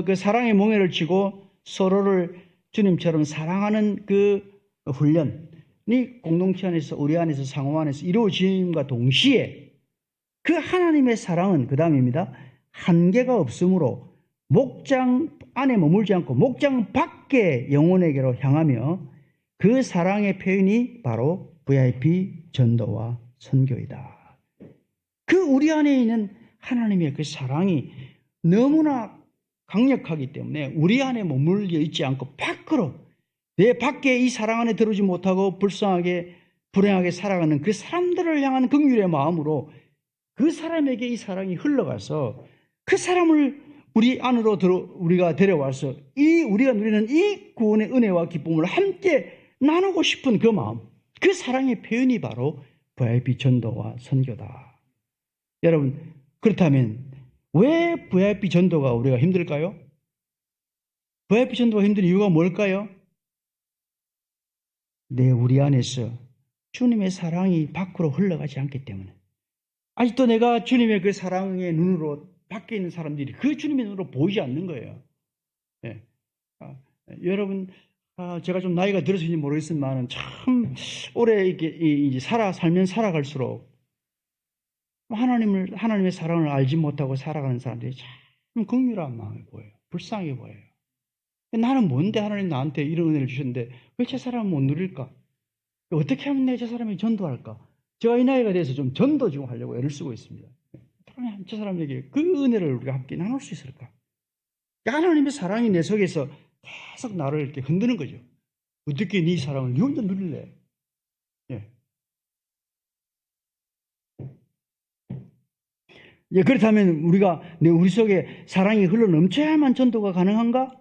Speaker 1: 그 사랑의 멍에를 쥐고 서로를 주님처럼 사랑하는 그 훈련이 공동체 안에서 우리 안에서 상호 안에서 이루어짐과 동시에 그 하나님의 사랑은 그 다음입니다. 한계가 없으므로 목장 안에 머물지 않고 목장 밖에 영혼에게로 향하며 그 사랑의 표현이 바로 VIP 전도와 선교이다. 그 우리 안에 있는 하나님의 그 사랑이 너무나 강력하기 때문에 우리 안에 머물러 있지 않고 밖으로 내 밖에 이 사랑 안에 들어오지 못하고 불쌍하게 불행하게 살아가는 그 사람들을 향한 긍휼의 마음으로 그 사람에게 이 사랑이 흘러가서 그 사람을 우리 안으로 우리가 데려와서 우리가 누리는 이 구원의 은혜와 기쁨을 함께 나누고 싶은 그 마음, 그 사랑의 표현이 바로 VIP 전도와 선교다. 여러분, 그렇다면 왜 VIP 전도가 우리가 힘들까요? VIP 전도가 힘든 이유가 뭘까요? 우리 안에서 주님의 사랑이 밖으로 흘러가지 않기 때문에. 아직도 내가 주님의 그 사랑의 눈으로 밖에 있는 사람들이 그 주님의 눈으로 보이지 않는 거예요. 여러분, 제가 좀 나이가 들어서인지 모르겠지만 참 오래 이제 살면 살아갈수록 하나님의 사랑을 알지 못하고 살아가는 사람들이 참 긍휼한 마음이 보여요. 불쌍해 보여요. 나는 뭔데 하나님 나한테 이런 은혜를 주셨는데 왜 저 사람은 못 누릴까? 어떻게 하면 내가 저 사람이 전도할까? 제가 이 나이가 돼서 좀 전도 좀 하려고 애를 쓰고 있습니다. 저 사람에게 그 은혜를 우리가 함께 나눌 수 있을까? 하나님의 사랑이 내 속에서 계속 나를 이렇게 흔드는 거죠. 어떻게 네 사랑을 네 혼자 누릴래? 예. 예, 그렇다면 우리 속에 사랑이 흘러 넘쳐야만 전도가 가능한가?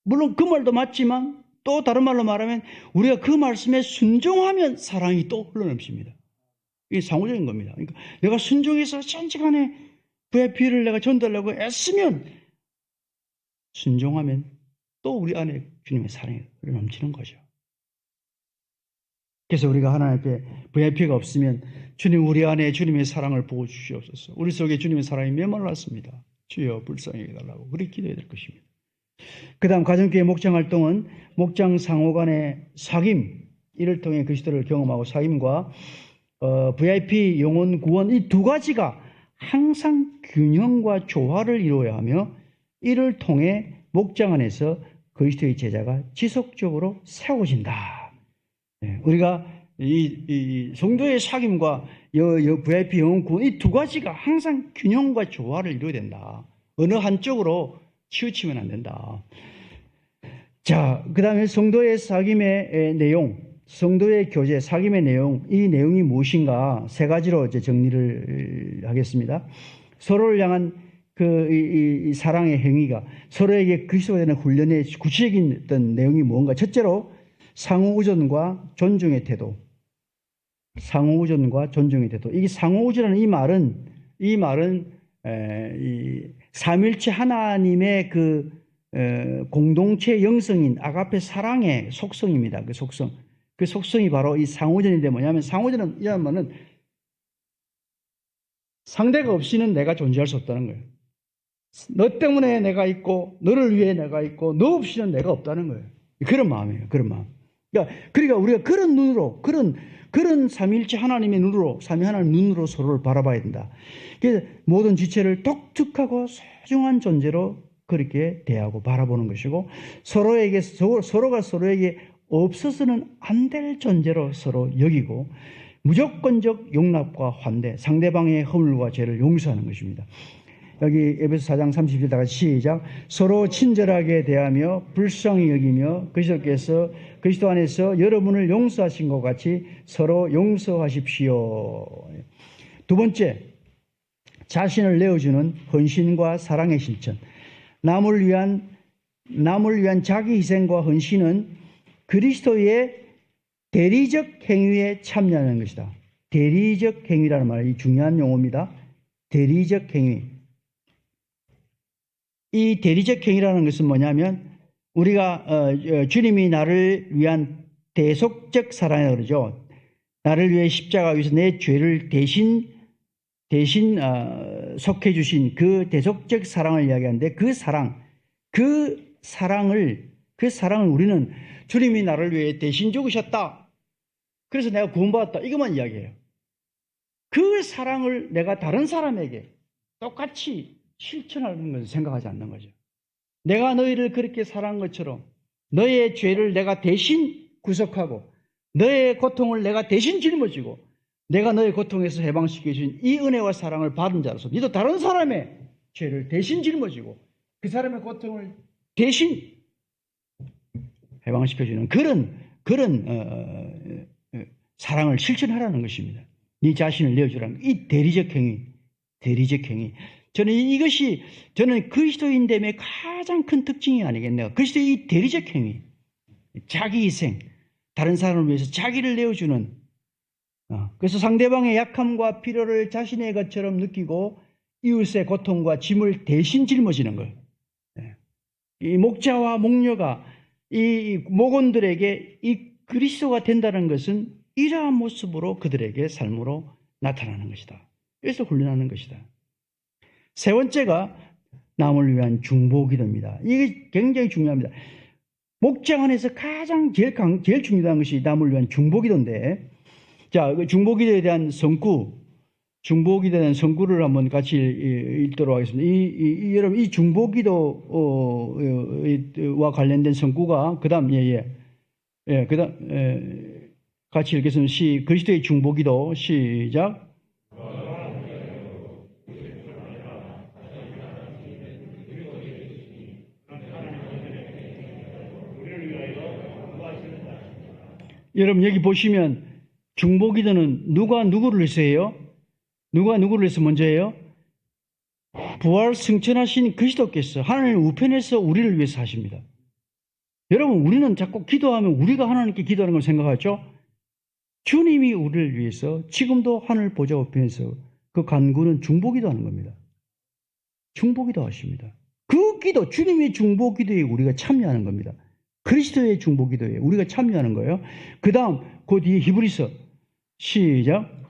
Speaker 1: 물론 그 말도 맞지만 또 다른 말로 말하면 우리가 그 말씀에 순종하면 사랑이 또 흘러 넘칩니다. 이게 상호적인 겁니다. 그러니까 내가 순종해서 천지간에 VIP를 내가 전달하려고 애쓰면 순종하면 또 우리 안에 주님의 사랑이 흘러 넘치는 거죠. 그래서 우리가 하나님 앞에 VIP가 없으면 주님 우리 안에 주님의 사랑을 부어 주시옵소서. 우리 속에 주님의 사랑이 메말랐습니다. 주여 불쌍히 해달라고 그렇게 기도해야 될 것입니다. 그 다음 가정교회 목장활동은 목장 상호 간의 사귐, 이를 통해 그리스도를 경험하고 사귐과 VIP 영혼 구원, 이 두 가지가 항상 균형과 조화를 이루어야 하며 이를 통해 목장 안에서 그리스도의 제자가 지속적으로 세워진다. 우리가 이 성도의 사귐과 VIP 영혼 구원, 이 두 가지가 항상 균형과 조화를 이루어야 된다. 어느 한쪽으로 치우치면 안 된다. 자, 그 다음에 성도의 사귐의 내용, 성도의 교제, 사귐의 내용, 이 내용이 무엇인가 세 가지로 이제 정리를 하겠습니다. 서로를 향한 이 사랑의 행위가 서로에게 그리스도가 되는 훈련의 구체적인 어떤 내용이 뭔가. 첫째로 상호우존과 존중의 태도. 상호우존과 존중의 태도. 이 상호우존이라는 이 말은 이 삼일체 하나님의 그 공동체 영성인 아가페 사랑의 속성입니다. 그 속성. 그 속성이 바로 이 상호전인데 뭐냐면 상호전은 이런 말은 상대가 없이는 내가 존재할 수 없다는 거예요. 너 때문에 내가 있고 너를 위해 내가 있고 너 없이는 내가 없다는 거예요. 그런 마음이에요. 그런 마음. 그러니까 우리가 그런 눈으로 그런 삼위일체 하나님의 눈으로 삼위 하나님 눈으로 서로를 바라봐야 된다. 그래서 모든 지체를 독특하고 소중한 존재로 그렇게 대하고 바라보는 것이고 서로가 서로에게 없어서는 안 될 존재로 서로 여기고 무조건적 용납과 환대, 상대방의 허물과 죄를 용서하는 것입니다. 여기 에베소 4장 30절다가 시작. 서로 친절하게 대하며 불쌍히 여기며 그리스도께서 그리스도 안에서 여러분을 용서하신 것 같이 서로 용서하십시오. 두 번째, 자신을 내어주는 헌신과 사랑의 실천. 남을 위한 자기 희생과 헌신은 그리스도의 대리적 행위에 참여하는 것이다. 대리적 행위라는 말이 중요한 용어입니다. 대리적 행위. 이 대리적 행위라는 것은 뭐냐면 우리가 주님이 나를 위한 대속적 사랑이라고 그러죠. 나를 위해 십자가 위에서 내 죄를 대신 속해 주신 그 대속적 사랑을 이야기하는데 그 사랑을 우리는 주님이 나를 위해 대신 죽으셨다. 그래서 내가 구원받았다. 이것만 이야기해요. 그 사랑을 내가 다른 사람에게 똑같이 실천하는 것을 생각하지 않는 거죠. 내가 너희를 그렇게 사랑한 것처럼 너의 죄를 내가 대신 구속하고 너의 고통을 내가 대신 짊어지고 내가 너의 고통에서 해방시켜 주신 이 은혜와 사랑을 받은 자로서 너도 다른 사람의 죄를 대신 짊어지고 그 사람의 고통을 대신 해방시켜 주는 그런 사랑을 실천하라는 것입니다. 네 자신을 내어주라는 이 대리적 행위. 저는 그리스도인됨의 가장 큰 특징이 아니겠네요. 그리스도의 이 대리적 행위, 자기 희생, 다른 사람을 위해서 자기를 내어주는. 그래서 상대방의 약함과 필요를 자신의 것처럼 느끼고 이웃의 고통과 짐을 대신 짊어지는 거예요. 이 목자와 목녀가 이 목원들에게 이 그리스도가 된다는 것은 이러한 모습으로 그들에게 삶으로 나타나는 것이다. 그래서 훈련하는 것이다. 세 번째가 남을 위한 중보기도입니다. 이게 굉장히 중요합니다. 목장 안에서 가장 제일 중요한 것이 남을 위한 중보기도인데, 자, 중보기도에 대한 중보기도에 대한 성구를 한번 같이 읽도록 하겠습니다. 여러분, 이 중보기도와 관련된 성구가, 그 다음, 그 다음, 같이 읽겠습니다. 그리스도의 중보기도, 시작. 여러분 여기 보시면 중보기도는 누가 누구를 위해서 해요? 누가 누구를 위해서 먼저 해요? 부활 승천하신 그리스도께서 하나님 우편에서 우리를 위해서 하십니다. 여러분 우리는 자꾸 기도하면 우리가 하나님께 기도하는 걸 생각하죠? 주님이 우리를 위해서 지금도 하늘 보좌 우편에서 그 간구는 중보기도 하는 겁니다. 중보기도 하십니다. 그 기도, 주님의 중보기도에 우리가 참여하는 겁니다. 그리스도의 중보기도에 우리가 참여하는 거예요. 그 다음 그 뒤에 히브리서 시작.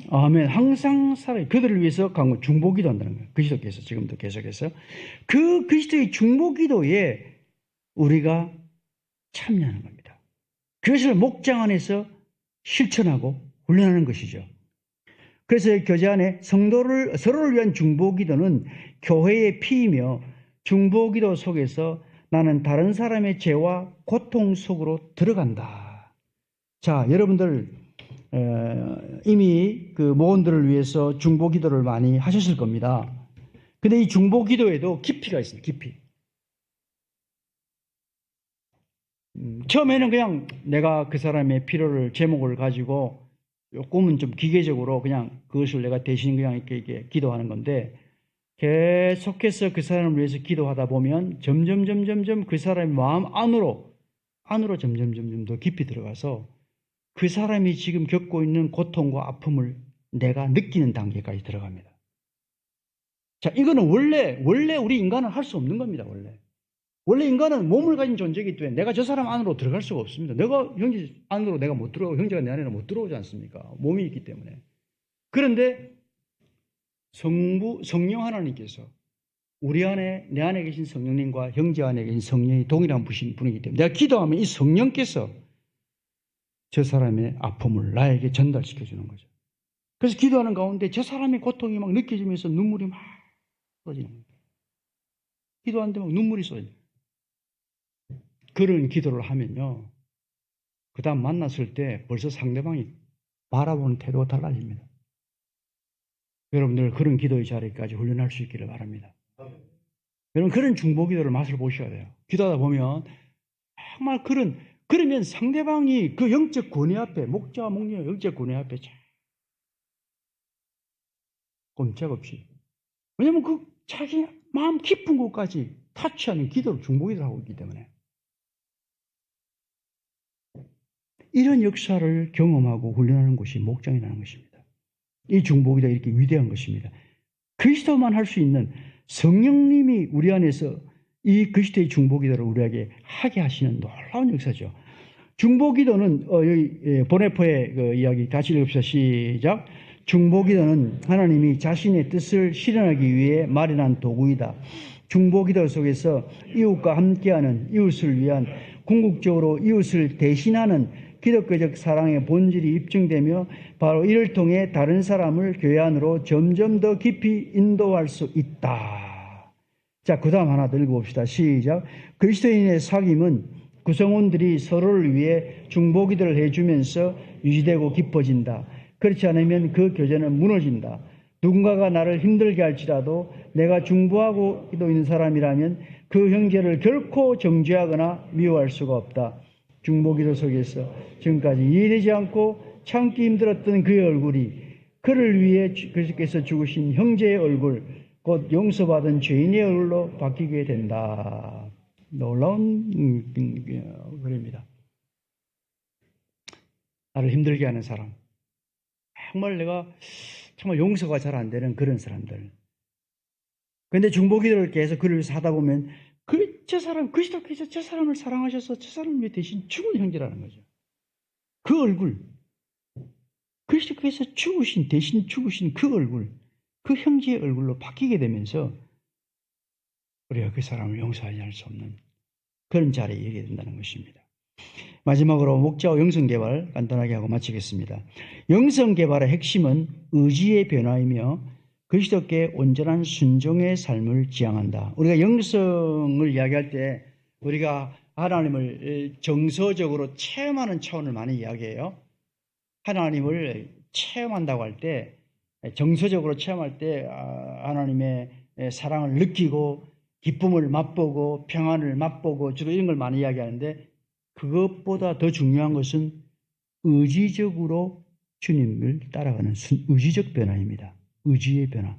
Speaker 1: 아멘. 항상 살아요. 그들을 위해서 강구 중보기도 한다는 거예요. 그리스도께서 지금도 계속해서 그 그리스도의 중보기도에 우리가 참여하는 겁니다. 그것을 목장 안에서 실천하고 훈련하는 것이죠. 그래서 교제 안에 서로를 위한 중보기도는 교회의 피이며 중보기도 속에서 나는 다른 사람의 죄와 고통 속으로 들어간다. 자, 여러분들 이미 그 모원들을 위해서 중보기도를 많이 하셨을 겁니다. 근데 이 중보기도에도 깊이가 있습니다. 깊이. 처음에는 그냥 내가 그 사람의 필요를 제목을 가지고 조금은 좀 기계적으로 그냥 그것을 내가 대신 그냥 이렇게 기도하는 건데 계속해서 그 사람을 위해서 기도하다 보면 점점 그 사람의 마음 안으로 점점 더 깊이 들어가서 그 사람이 지금 겪고 있는 고통과 아픔을 내가 느끼는 단계까지 들어갑니다. 자, 이거는 원래 우리 인간은 할 수 없는 겁니다. 원래 인간은 몸을 가진 존재이기 때문에 내가 저 사람 안으로 들어갈 수가 없습니다. 내가 형제 안으로 내가 못 들어가고 형제가 내 안에는 못 들어오지 않습니까? 몸이 있기 때문에. 그런데 성령 하나님께서 우리 안에 내 안에 계신 성령님과 형제 안에 계신 성령이 동일한 분이기 때문에 내가 기도하면 이 성령께서 저 사람의 아픔을 나에게 전달시켜 주는 거죠. 그래서 기도하는 가운데 저 사람의 고통이 막 느껴지면서 눈물이 막 쏟아지는 거예요. 기도하는데 막 눈물이 쏟아져요. 그런 기도를 하면요. 그 다음 만났을 때 벌써 상대방이 바라보는 태도가 달라집니다. 여러분들 그런 기도의 자리까지 훈련할 수 있기를 바랍니다. 여러분 그런 중보기도를 맛을 보셔야 돼요. 기도하다 보면 정말 그러면 상대방이 그 영적 권위 앞에 목자와 목녀의 영적 권위 앞에 꼼짝없이 왜냐하면 그 자기 마음 깊은 곳까지 타치하는 기도를 중보기도를 하고 있기 때문에 이런 역사를 경험하고 훈련하는 것이 목장이라는 것입니다. 이 중보기도가 이렇게 위대한 것입니다. 그리스도만 할 수 있는 성령님이 우리 안에서 이 그리스도의 중보기도를 우리에게 하게 하시는 놀라운 역사죠. 중보기도는 여기 보네포의 그 이야기 같이 읽읍시다. 시작. 중보기도는 하나님이 자신의 뜻을 실현하기 위해 마련한 도구이다. 중보기도 속에서 이웃과 함께하는 이웃을 위한 궁극적으로 이웃을 대신하는 기독교적 사랑의 본질이 입증되며 바로 이를 통해 다른 사람을 교회 안으로 점점 더 깊이 인도할 수 있다. 자, 그 다음 하나 더 읽어봅시다. 시작. 그리스도인의 사귐은 구성원들이 서로를 위해 중보기도를 해주면서 유지되고 깊어진다. 그렇지 않으면 그 교제는 무너진다. 누군가가 나를 힘들게 할지라도 내가 중보하고 있는 사람이라면 그 형제를 결코 정죄하거나 미워할 수가 없다. 중보기도 속에서 지금까지 이해되지 않고 참기 힘들었던 그의 얼굴이 그를 위해 그리스도께서 죽으신 형제의 얼굴, 곧 용서받은 죄인의 얼굴로 바뀌게 된다. 놀라운 글입니다. 나를 힘들게 하는 사람, 정말 내가 정말 용서가 잘 안 되는 그런 사람들. 그런데 중보기도를 계속 그를 위해서 하다 보면 저 사람, 그리스도께서 저 사람을 사랑하셔서 저 사람을 위해 대신 죽은 형제라는 거죠. 그 얼굴, 그리스도께서 대신 죽으신 그 얼굴, 그 형제의 얼굴로 바뀌게 되면서 우리가 그 사람을 용서하지 않을 수 없는 그런 자리에 이르게 된다는 것입니다. 마지막으로 목자와 영성개발 간단하게 하고 마치겠습니다. 영성개발의 핵심은 의지의 변화이며 그리스도께 온전한 순종의 삶을 지향한다. 우리가 영성을 이야기할 때 우리가 하나님을 정서적으로 체험하는 차원을 많이 이야기해요. 하나님을 체험한다고 할 때 정서적으로 체험할 때 하나님의 사랑을 느끼고 기쁨을 맛보고 평안을 맛보고 주로 이런 걸 많이 이야기하는데, 그것보다 더 중요한 것은 의지적으로 주님을 따라가는 의지적 변화입니다. 의지의 변화.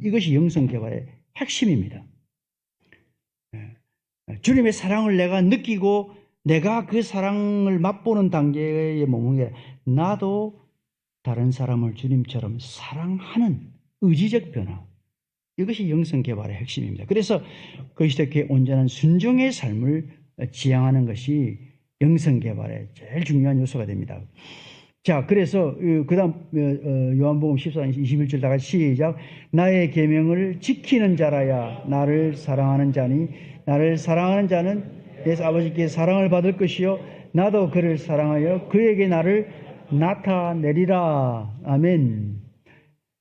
Speaker 1: 이것이 영성 개발의 핵심입니다. 주님의 사랑을 내가 느끼고 내가 그 사랑을 맛보는 단계에 머무는 게, 나도 다른 사람을 주님처럼 사랑하는 의지적 변화. 이것이 영성 개발의 핵심입니다. 그래서 그리스도께 온전한 순종의 삶을 지향하는 것이 영성 개발의 제일 중요한 요소가 됩니다. 자, 그래서 그다음 요한복음 14장 21절 다 같이 시작. 나의 계명을 지키는 자라야 나를 사랑하는 자니, 나를 사랑하는 자는 예수 아버지께 사랑을 받을 것이요 나도 그를 사랑하여 그에게 나를 나타내리라. 아멘.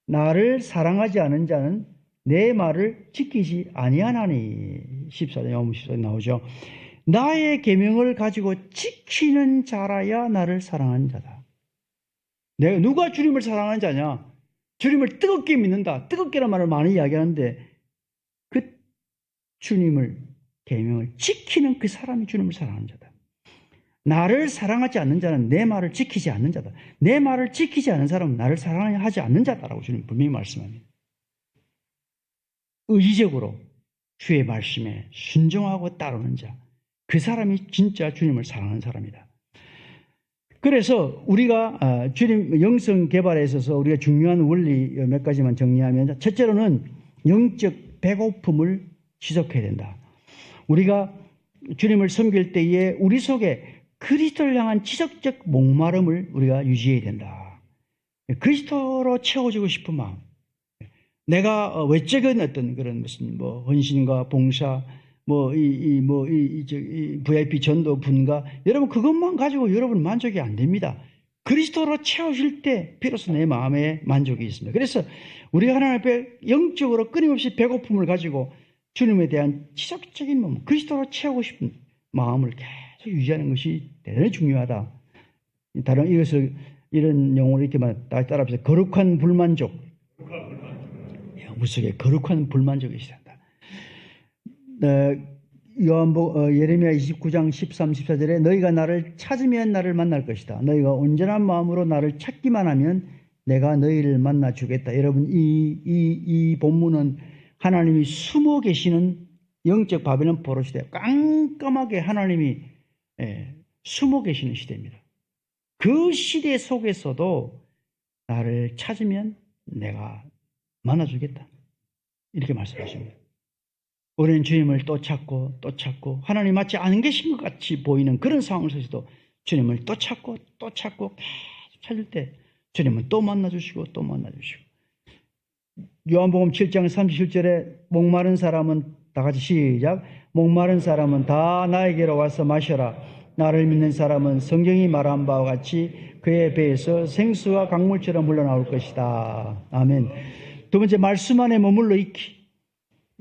Speaker 1: 나를 사랑하지 않은 자는 내 말을 지키지 아니하나니. 14장 요한복음 14장 나오죠. 나의 계명을 가지고 지키는 자라야 나를 사랑하는 자다. 내가 누가 주님을 사랑하는 자냐? 주님을 뜨겁게 믿는다. 뜨겁게란 말을 많이 이야기하는데, 그 주님을 계명을 지키는 그 사람이 주님을 사랑하는 자다. 나를 사랑하지 않는 자는 내 말을 지키지 않는 자다. 내 말을 지키지 않는 사람은 나를 사랑하지 않는 자다라고 주님 분명히 말씀합니다. 의지적으로 주의 말씀에 순종하고 따르는 자, 그 사람이 진짜 주님을 사랑하는 사람이다. 그래서 우리가 주님 영성 개발에 있어서 우리가 중요한 원리 몇 가지만 정리하면, 첫째로는 영적 배고픔을 지속해야 된다. 우리가 주님을 섬길 때에 우리 속에 그리스도를 향한 지속적 목마름을 우리가 유지해야 된다. 그리스도로 채워지고 싶은 마음. 내가 외적인 어떤 그런 무슨 헌신과 봉사, VIP 전도 분가, 여러분 그것만 가지고 여러분 만족이 안 됩니다. 그리스도로 채워질 때 비로소 내 마음에 만족이 있습니다. 그래서 우리가 하나님 앞에 영적으로 끊임없이 배고픔을 가지고 주님에 대한 지속적인 마음, 그리스도로 채우고 싶은 마음을 계속 유지하는 것이 대단히 중요하다. 이것을 이런 용어를 이렇게 따라합시다. 거룩한 불만족. 무속에 거룩한 불만족이 있다. 예레미야 29장 13, 14절에 너희가 나를 찾으면 나를 만날 것이다. 너희가 온전한 마음으로 나를 찾기만 하면 내가 너희를 만나 주겠다. 여러분, 이 본문은 하나님이 숨어 계시는 영적 바벨론 포로 시대, 깜깜하게 하나님이 숨어 계시는 시대입니다. 그 시대 속에서도 나를 찾으면 내가 만나주겠다. 이렇게 말씀하십니다. 우리는 주님을 또 찾고 또 찾고, 하나님 맞지 않은 계신 것 같이 보이는 그런 상황 속에서도 주님을 또 찾고 또 찾고 계속 찾을 때 주님은 또 만나주시고 또 만나주시고. 요한복음 7장 37절에 목마른 사람은, 다 같이 시작. 목마른 사람은 다 나에게로 와서 마셔라. 나를 믿는 사람은 성경이 말한 바와 같이 그의 배에서 생수와 강물처럼 흘러나올 것이다. 아멘. 두 번째, 말씀 안에 머물러 있기.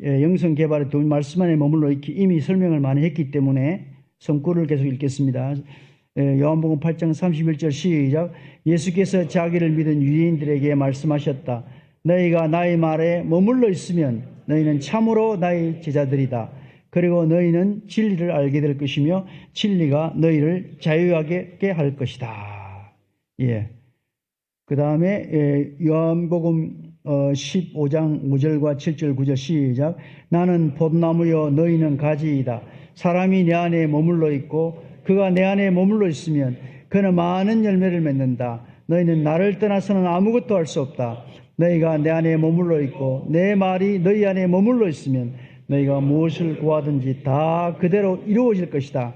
Speaker 1: 영성 개발의 두 말씀 안에 머물러 있기. 이미 설명을 많이 했기 때문에 성구를 계속 읽겠습니다. 요한복음 8장 31절 시작. 예수께서 자기를 믿은 유대인들에게 말씀하셨다. 너희가 나의 말에 머물러 있으면 너희는 참으로 나의 제자들이다. 그리고 너희는 진리를 알게 될 것이며 진리가 너희를 자유하게 할 것이다. 예. 그 다음에 요한복음 15장 5절과 7절 9절 시작. 나는 폿나무요 너희는 가지이다. 사람이 내 안에 머물러 있고 그가 내 안에 머물러 있으면 그는 많은 열매를 맺는다. 너희는 나를 떠나서는 아무것도 할 수 없다. 너희가 내 안에 머물러 있고 내 말이 너희 안에 머물러 있으면 너희가 무엇을 구하든지 다 그대로 이루어질 것이다.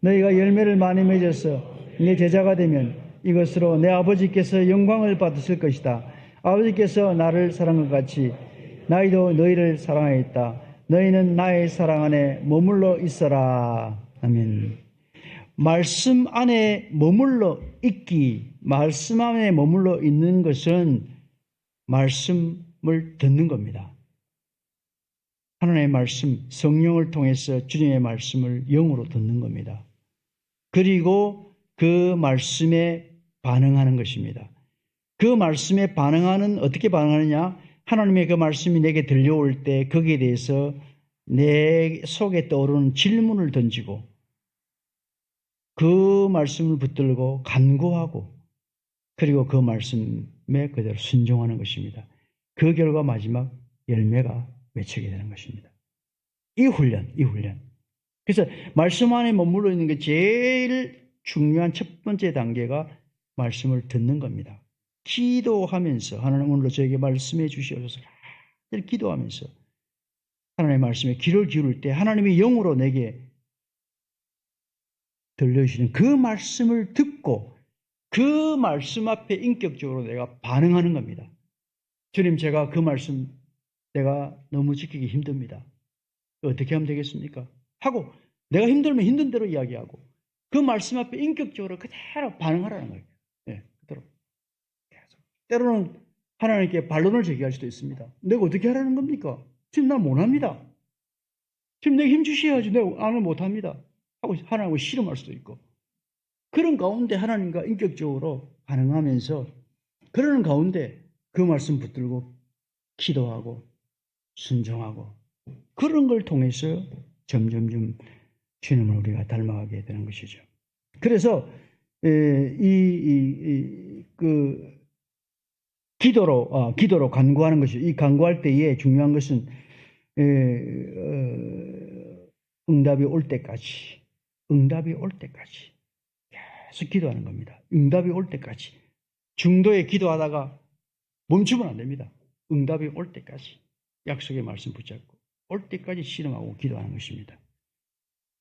Speaker 1: 너희가 열매를 많이 맺어서 내 제자가 되면 이것으로 내 아버지께서 영광을 받으실 것이다. 아버지께서 나를 사랑한 것 같이 나희도 너희를 사랑하였다. 너희는 나의 사랑 안에 머물러 있어라. 아멘. 말씀 안에 머물러 있기, 말씀 안에 머물러 있는 것은 말씀을 듣는 겁니다. 하나님의 말씀, 성령을 통해서 주님의 말씀을 영으로 듣는 겁니다. 그리고 그 말씀에 반응하는 것입니다. 그 말씀에 반응하는, 어떻게 반응하느냐? 하나님의 그 말씀이 내게 들려올 때 거기에 대해서 내 속에 떠오르는 질문을 던지고 그 말씀을 붙들고 간구하고 그리고 그 말씀에 그대로 순종하는 것입니다. 그 결과 마지막 열매가 맺히게 되는 것입니다. 이 훈련. 그래서 말씀 안에 머물러 있는 게 제일 중요한 첫 번째 단계가 말씀을 듣는 겁니다. 기도하면서 하나님 오늘도 저에게 말씀해 주시옵소서. 기도하면서 하나님의 말씀에 귀를 기울일 때 하나님의 영으로 내게 들려주시는 그 말씀을 듣고 그 말씀 앞에 인격적으로 내가 반응하는 겁니다. 주님, 제가 그 말씀 내가 너무 지키기 힘듭니다. 어떻게 하면 되겠습니까? 하고 내가 힘들면 힘든 대로 이야기하고 그 말씀 앞에 인격적으로 그대로 반응하라는 거예요. 네, 그대로. 계속. 때로는 하나님께 반론을 제기할 수도 있습니다. 내가 어떻게 하라는 겁니까? 지금 나 못합니다. 지금 내가 힘 주셔야지 내가 나는 못합니다. 하고 하나님을 씨름할 수도 있고 그런 가운데 하나님과 인격적으로 반응하면서 그러는 가운데 그 말씀 붙들고 기도하고 순종하고 그런 걸 통해서 점점점 주님을 우리가 닮아가게 되는 것이죠. 그래서 기도로 간구하는 것이 이 간구할 때에 중요한 것은 응답이 올 때까지 계속 기도하는 겁니다. 응답이 올 때까지 중도에 기도하다가 멈추면 안 됩니다. 응답이 올 때까지 약속의 말씀 붙잡고 올 때까지 씨름하고 기도하는 것입니다.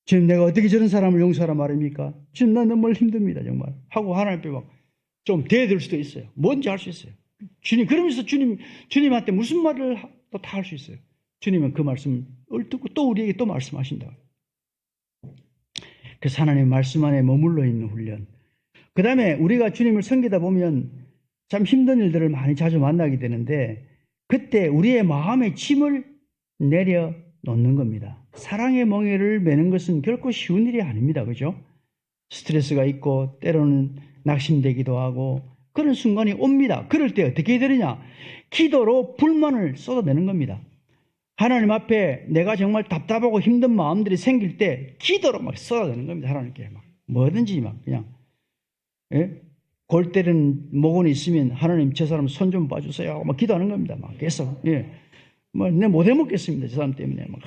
Speaker 1: 지금 내가 어떻게 저런 사람을 용서하라 말입니까? 지금 나 너무 힘듭니다. 정말 하고 하나님 앞에 막 좀 대들 수도 있어요. 뭔지 알 수 있어요. 주님 그러면서 주님한테 무슨 말을 또 다 할 수 있어요. 주님은 그 말씀을 듣고 또 우리에게 또 말씀하신다. 그래서 하나님의 말씀 안에 머물러 있는 훈련. 그 다음에 우리가 주님을 섬기다 보면 참 힘든 일들을 많이 자주 만나게 되는데 그때 우리의 마음에 짐을 내려놓는 겁니다. 사랑의 멍에를 매는 것은 결코 쉬운 일이 아닙니다. 그죠? 스트레스가 있고 때로는 낙심되기도 하고 그런 순간이 옵니다. 그럴 때 어떻게 되느냐? 기도로 불만을 쏟아내는 겁니다. 하나님 앞에 내가 정말 답답하고 힘든 마음들이 생길 때 기도로 막 쏟아내는 겁니다. 하나님께 막 뭐든지 막 그냥 골 때리는 모건이 있으면 하나님 저 사람 손 좀 봐주세요. 막 기도하는 겁니다. 막 계속 뭐 내 못 해먹겠습니다. 저 사람 때문에 막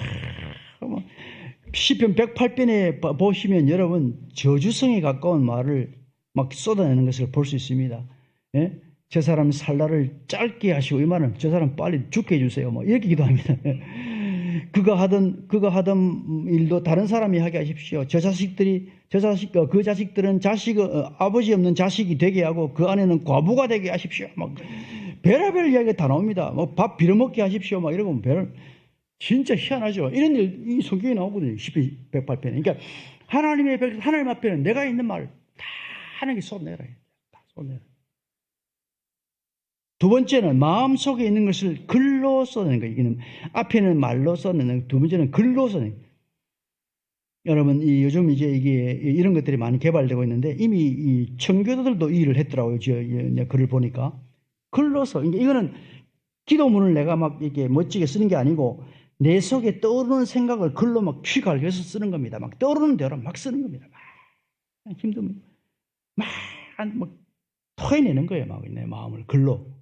Speaker 1: 시편 108편에 보시면 여러분 저주성에 가까운 말을 막 쏟아내는 것을 볼 수 있습니다. 저 사람 살날을 짧게 하시고 이 말은 저 사람 빨리 죽게 해주세요. 뭐 이렇게 기도합니다. 그가 하던 일도 다른 사람이 하게 하십시오. 그 자식들은 아버지 없는 자식이 되게 하고 그 안에는 과부가 되게 하십시오. 막 별의별 이야기가 다 나옵니다. 뭐 밥 빌어먹게 하십시오. 막 이러고 진짜 희한하죠. 이런 일 이 성경에 나오거든요. 시편 108편에. 그러니까 하나님 앞에는 내가 있는 말 다 하나님께 쏟아내라. 다 쏟아내라. 두 번째는 마음속에 있는 것을 글로 써내는 거예요. 이게는 앞에는 말로 써내는, 두 번째는 글로 써내는 거예요. 여러분, 요즘 이제 이게 이런 것들이 많이 개발되고 있는데 이미 이 청교도들도 이 일을 했더라고요. 저 글을 보니까. 글로 써. 이거는 기도문을 내가 막 이렇게 멋지게 쓰는 게 아니고 내 속에 떠오르는 생각을 글로 막 휘갈겨서 쓰는 겁니다. 막 떠오르는 대로 막 쓰는 겁니다. 막 힘들면 막 토해내는 거예요. 막 내 마음을 글로.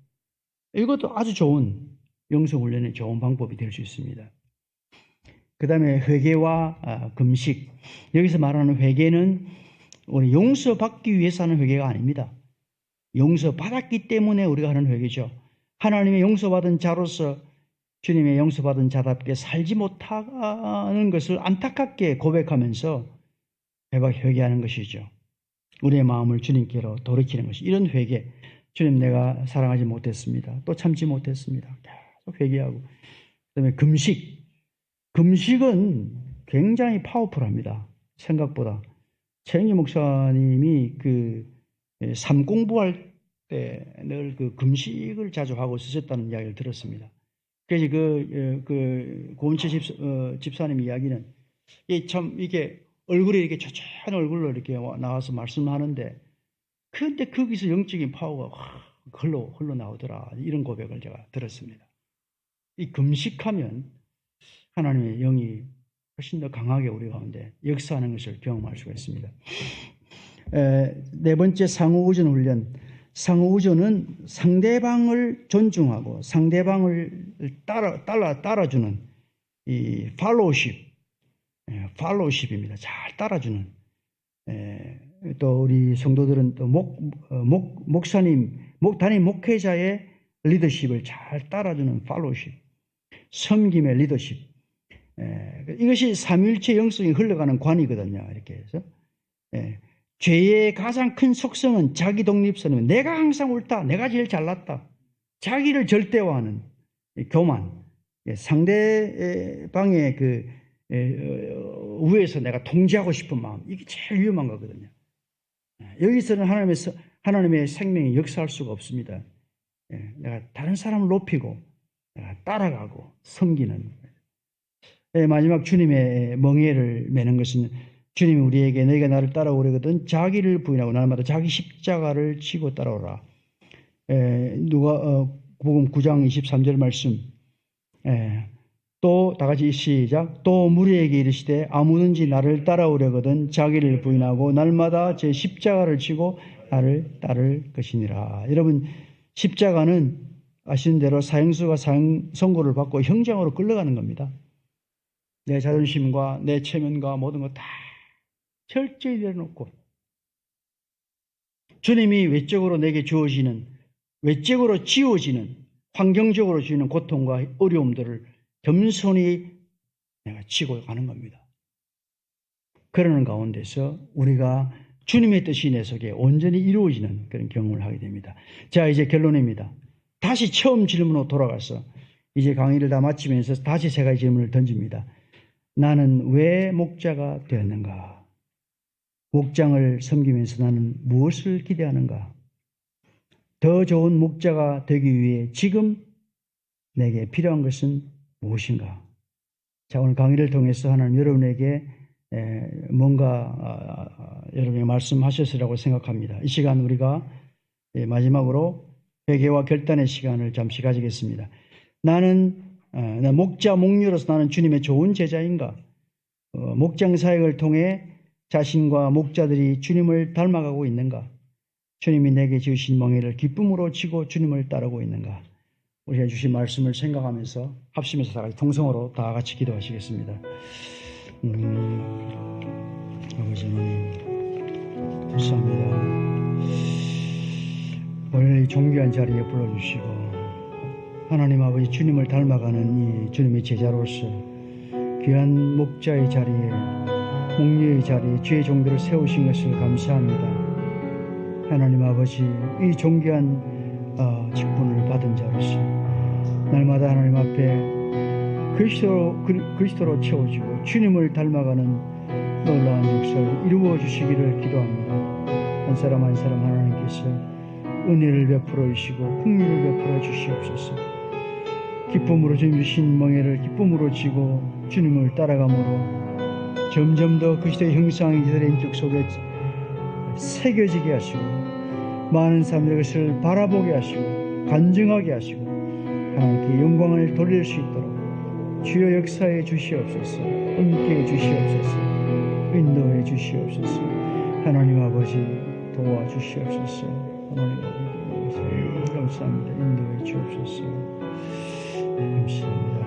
Speaker 1: 이것도 아주 좋은 영성훈련의 좋은 방법이 될 수 있습니다. 그 다음에 회개와 금식. 여기서 말하는 회개는 우리 용서받기 위해서 하는 회개가 아닙니다. 용서받았기 때문에 우리가 하는 회개죠. 하나님의 용서받은 자로서 주님의 용서받은 자답게 살지 못하는 것을 안타깝게 고백하면서 회개하는 것이죠. 우리의 마음을 주님께로 돌이키는 것이 이런 회개. 주님 내가 사랑하지 못했습니다. 또 참지 못했습니다. 계속 회개하고. 그다음에 금식. 금식은 굉장히 파워풀합니다. 생각보다. 최영희 목사님이 삶 공부할 때 늘 그 금식을 자주 하고 쓰셨다는 이야기를 들었습니다. 그래서 고은채 집사님 이야기는 이게 얼굴이 이렇게 초췌한 얼굴로 이렇게 나와서 말씀하는데 근데 거기서 영적인 파워가 흘러나오더라. 이런 고백을 제가 들었습니다. 이 금식하면 하나님의 영이 훨씬 더 강하게 우리 가운데 역사하는 것을 경험할 수가 있습니다. 네 번째 상호우전 훈련. 상호우전은 상대방을 존중하고 상대방을 따라주는 이 팔로우십입니다. 잘 따라주는. 또 우리 성도들은 또 목사님, 담임 목회자의 리더십을 잘 따라주는 팔로우십, 섬김의 리더십. 이것이 삼위일체 영성이 흘러가는 관이거든요. 이렇게 해서. 죄의 가장 큰 속성은 자기 독립성입니다. 내가 항상 옳다. 내가 제일 잘났다. 자기를 절대화하는 교만. 상대방의 위에서 내가 통제하고 싶은 마음. 이게 제일 위험한 거거든요. 여기서는 하나님의 생명이 역사할 수가 없습니다. 내가 다른 사람을 높이고 내가 따라가고 섬기는. 마지막 주님의 멍에를 매는 것은 주님이 우리에게 너희가 나를 따라오려거든 자기를 부인하고 날마다 자기 십자가를 지고 따라오라. 누가복음 9장 23절 말씀. 또 다같이 시작. 또 무리에게 이르시되 아무든지 나를 따라오려거든 자기를 부인하고 날마다 제 십자가를 지고 나를 따를 것이니라. 여러분, 십자가는 아시는 대로 사형수가 사형 선고를 받고 형장으로 끌려가는 겁니다. 내 자존심과 내 체면과 모든 것 다 철저히 내려놓고 주님이 외적으로 내게 주어지는, 외적으로 지워지는, 환경적으로 주는 고통과 어려움들을 겸손히 내가 지고 가는 겁니다. 그러는 가운데서 우리가 주님의 뜻이 내 속에 온전히 이루어지는 그런 경험을 하게 됩니다. 자, 이제 결론입니다. 다시 처음 질문으로 돌아가서 이제 강의를 다 마치면서 다시 세 가지 질문을 던집니다. 나는 왜 목자가 되었는가? 목장을 섬기면서 나는 무엇을 기대하는가? 더 좋은 목자가 되기 위해 지금 내게 필요한 것은 무엇인가? 자, 오늘 강의를 통해서 하나님 여러분에게 뭔가 여러분이 말씀하셨으라고 생각합니다. 이 시간 우리가 마지막으로 회개와 결단의 시간을 잠시 가지겠습니다. 나는 목자 목녀로서 나는 주님의 좋은 제자인가? 목장 사역을 통해 자신과 목자들이 주님을 닮아가고 있는가? 주님이 내게 주신 멍에를 기쁨으로 지고 주님을 따르고 있는가? 우리가 주신 말씀을 생각하면서 합심해서 다 같이 통성으로 다 같이 기도하시겠습니다. 아버지 하나님 감사합니다. 오늘 이 존귀한 자리에 불러주시고 하나님 아버지 주님을 닮아가는 이 주님의 제자로서 귀한 목자의 자리에 목녀의 자리에 주의 종들을 세우신 것을 감사합니다. 하나님 아버지 이 존귀한 직분을 받은 자로서 날마다 하나님 앞에 그리스도로 채워지고 주님을 닮아가는 놀라운 역사를 이루어 주시기를 기도합니다. 한 사람 한 사람 하나님께서 은혜를 베풀어 주시고 풍미를 베풀어 주시옵소서. 기쁨으로 주님 주신 멍에를 기쁨으로 지고 주님을 따라감으로 점점 더 그리스도의 형상이 이들의 인격 속에 새겨지게 하시고 많은 사람들의 것을 바라보게 하시고 간증하게 하시고 하나님께 영광을 돌릴 수 있도록 주여 역사해 주시옵소서. 함께해 주시옵소서. 인도해 주시옵소서. 하나님 아버지 도와주시옵소서. 하나님 아버지 감사합니다. 인도해 주옵소서. 감사합니다.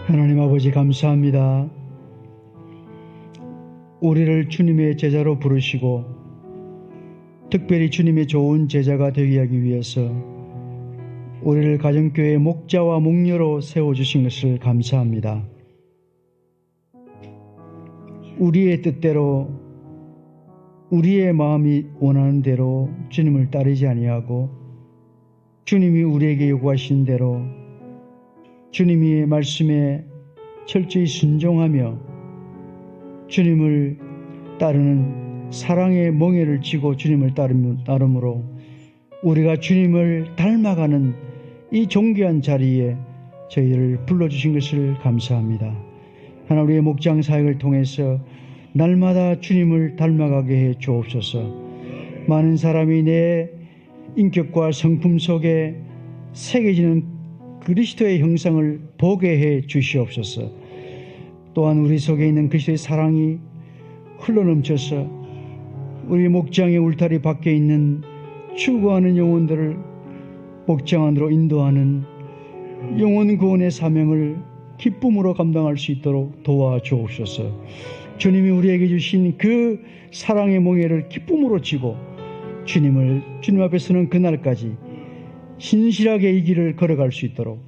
Speaker 1: 하나님 아버지 감사합니다. 우리를 주님의 제자로 부르시고 특별히 주님의 좋은 제자가 되게 하기 위해서 우리를 가정교회의 목자와 목녀로 세워주신 것을 감사합니다. 우리의 뜻대로 우리의 마음이 원하는 대로 주님을 따르지 아니하고 주님이 우리에게 요구하신 대로 주님의 말씀에 철저히 순종하며 주님을 따르는 사랑의 멍에를 지고 주님을 따름으로 우리가 주님을 닮아가는 이 존귀한 자리에 저희를 불러주신 것을 감사합니다. 하나님 우리의 목장 사역을 통해서 날마다 주님을 닮아가게 해 주옵소서. 많은 사람이 내 인격과 성품 속에 새겨지는 그리스도의 형상을 보게 해 주시옵소서. 또한 우리 속에 있는 그리스도의 사랑이 흘러넘쳐서 우리 목장의 울타리 밖에 있는 추구하는 영혼들을 목장 안으로 인도하는 영혼 구원의 사명을 기쁨으로 감당할 수 있도록 도와주옵소서. 주님이 우리에게 주신 그 사랑의 몽해를 기쁨으로 지고 주님 앞에 서는 그날까지 신실하게 이 길을 걸어갈 수 있도록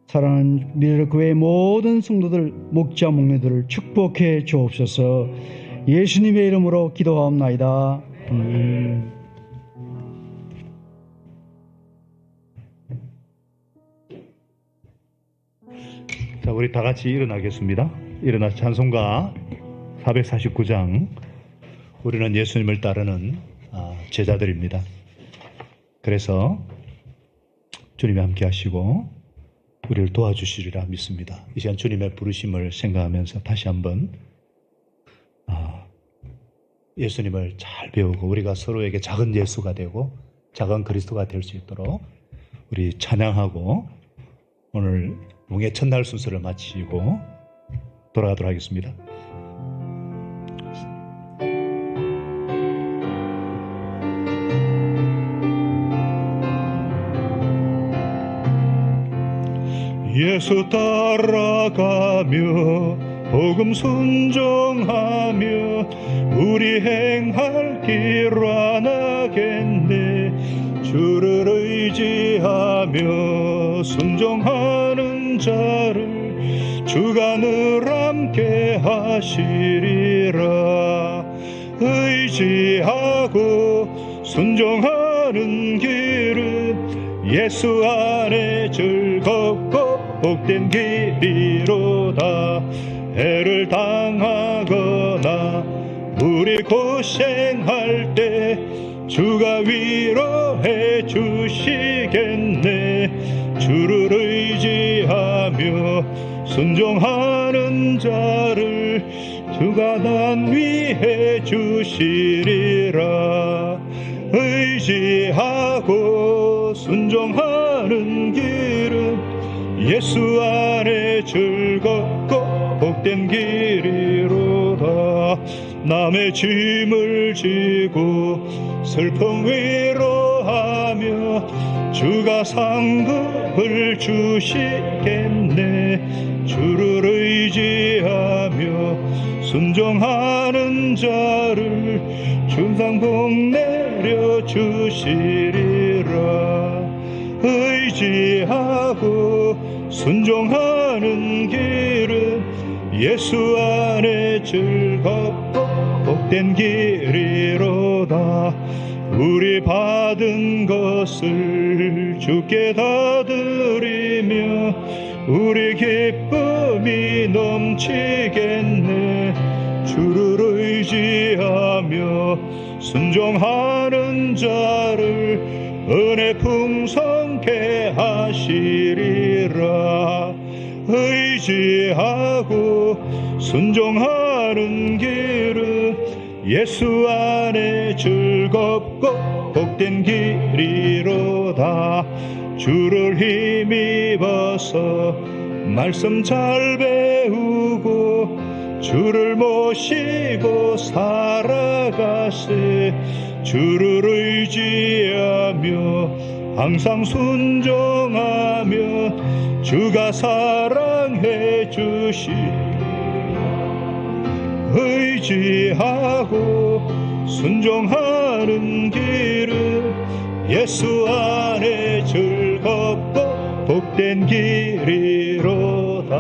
Speaker 1: 사랑하는 미래로 교회의 모든 성도들, 목자 목녀들을 축복해 주옵소서. 예수님의 이름으로 기도하옵나이다.
Speaker 2: 자, 우리 다 같이 일어나겠습니다. 일어나 찬송가 449장. 우리는 예수님을 따르는 제자들입니다. 그래서 주님이 함께 하시고 우리를 도와주시리라 믿습니다. 이 시간 주님의 부르심을 생각하면서 다시 한번 예수님을 잘 배우고 우리가 서로에게 작은 예수가 되고 작은 그리스도가 될 수 있도록 우리 찬양하고 오늘 웅의 첫날 순서를 마치고 돌아가도록 하겠습니다. 예수 따라가며 복음 순종하며 우리 행할 길 완하겠네. 주를 의지하며 순종하는 자를 주가 늘 함께 하시리라. 의지하고 순종하는 길은 예수 안에 즐겁고 복된 길이로다. 해를 당하거나 우리 고생할 때 주가 위로해 주시겠네. 주를 의지하며 순종하는 자를 주가 단위해 주시리라. 의지하고 순종하는 길은 예수 안에 즐겁고 복된 길이로다. 남의 짐을 지고 슬픔 위로하며 주가 상급을 주시겠네. 주를 의지하며 순종하는 자를 준상복 내려 주시리라. 의지하고 순종하는 길은 예수 안에 즐겁고 복된 길이로다. 우리 받은 것을 주께 다 드리며 우리 기쁨이 넘치겠네. 주를 의지하며 순종하는 자를 은혜 풍성케 하시리라. 의지하고 순종하는 길은 예수 안에 즐겁고 복된 길이로다. 주를 힘입어서 말씀 잘 배우고 주를 모시고 살아가세. 주를 의지하며 항상 순종하며 주가 사랑해 주시. 의지하고 순종하는 길은 예수 안에 즐겁고 복된 길이로다.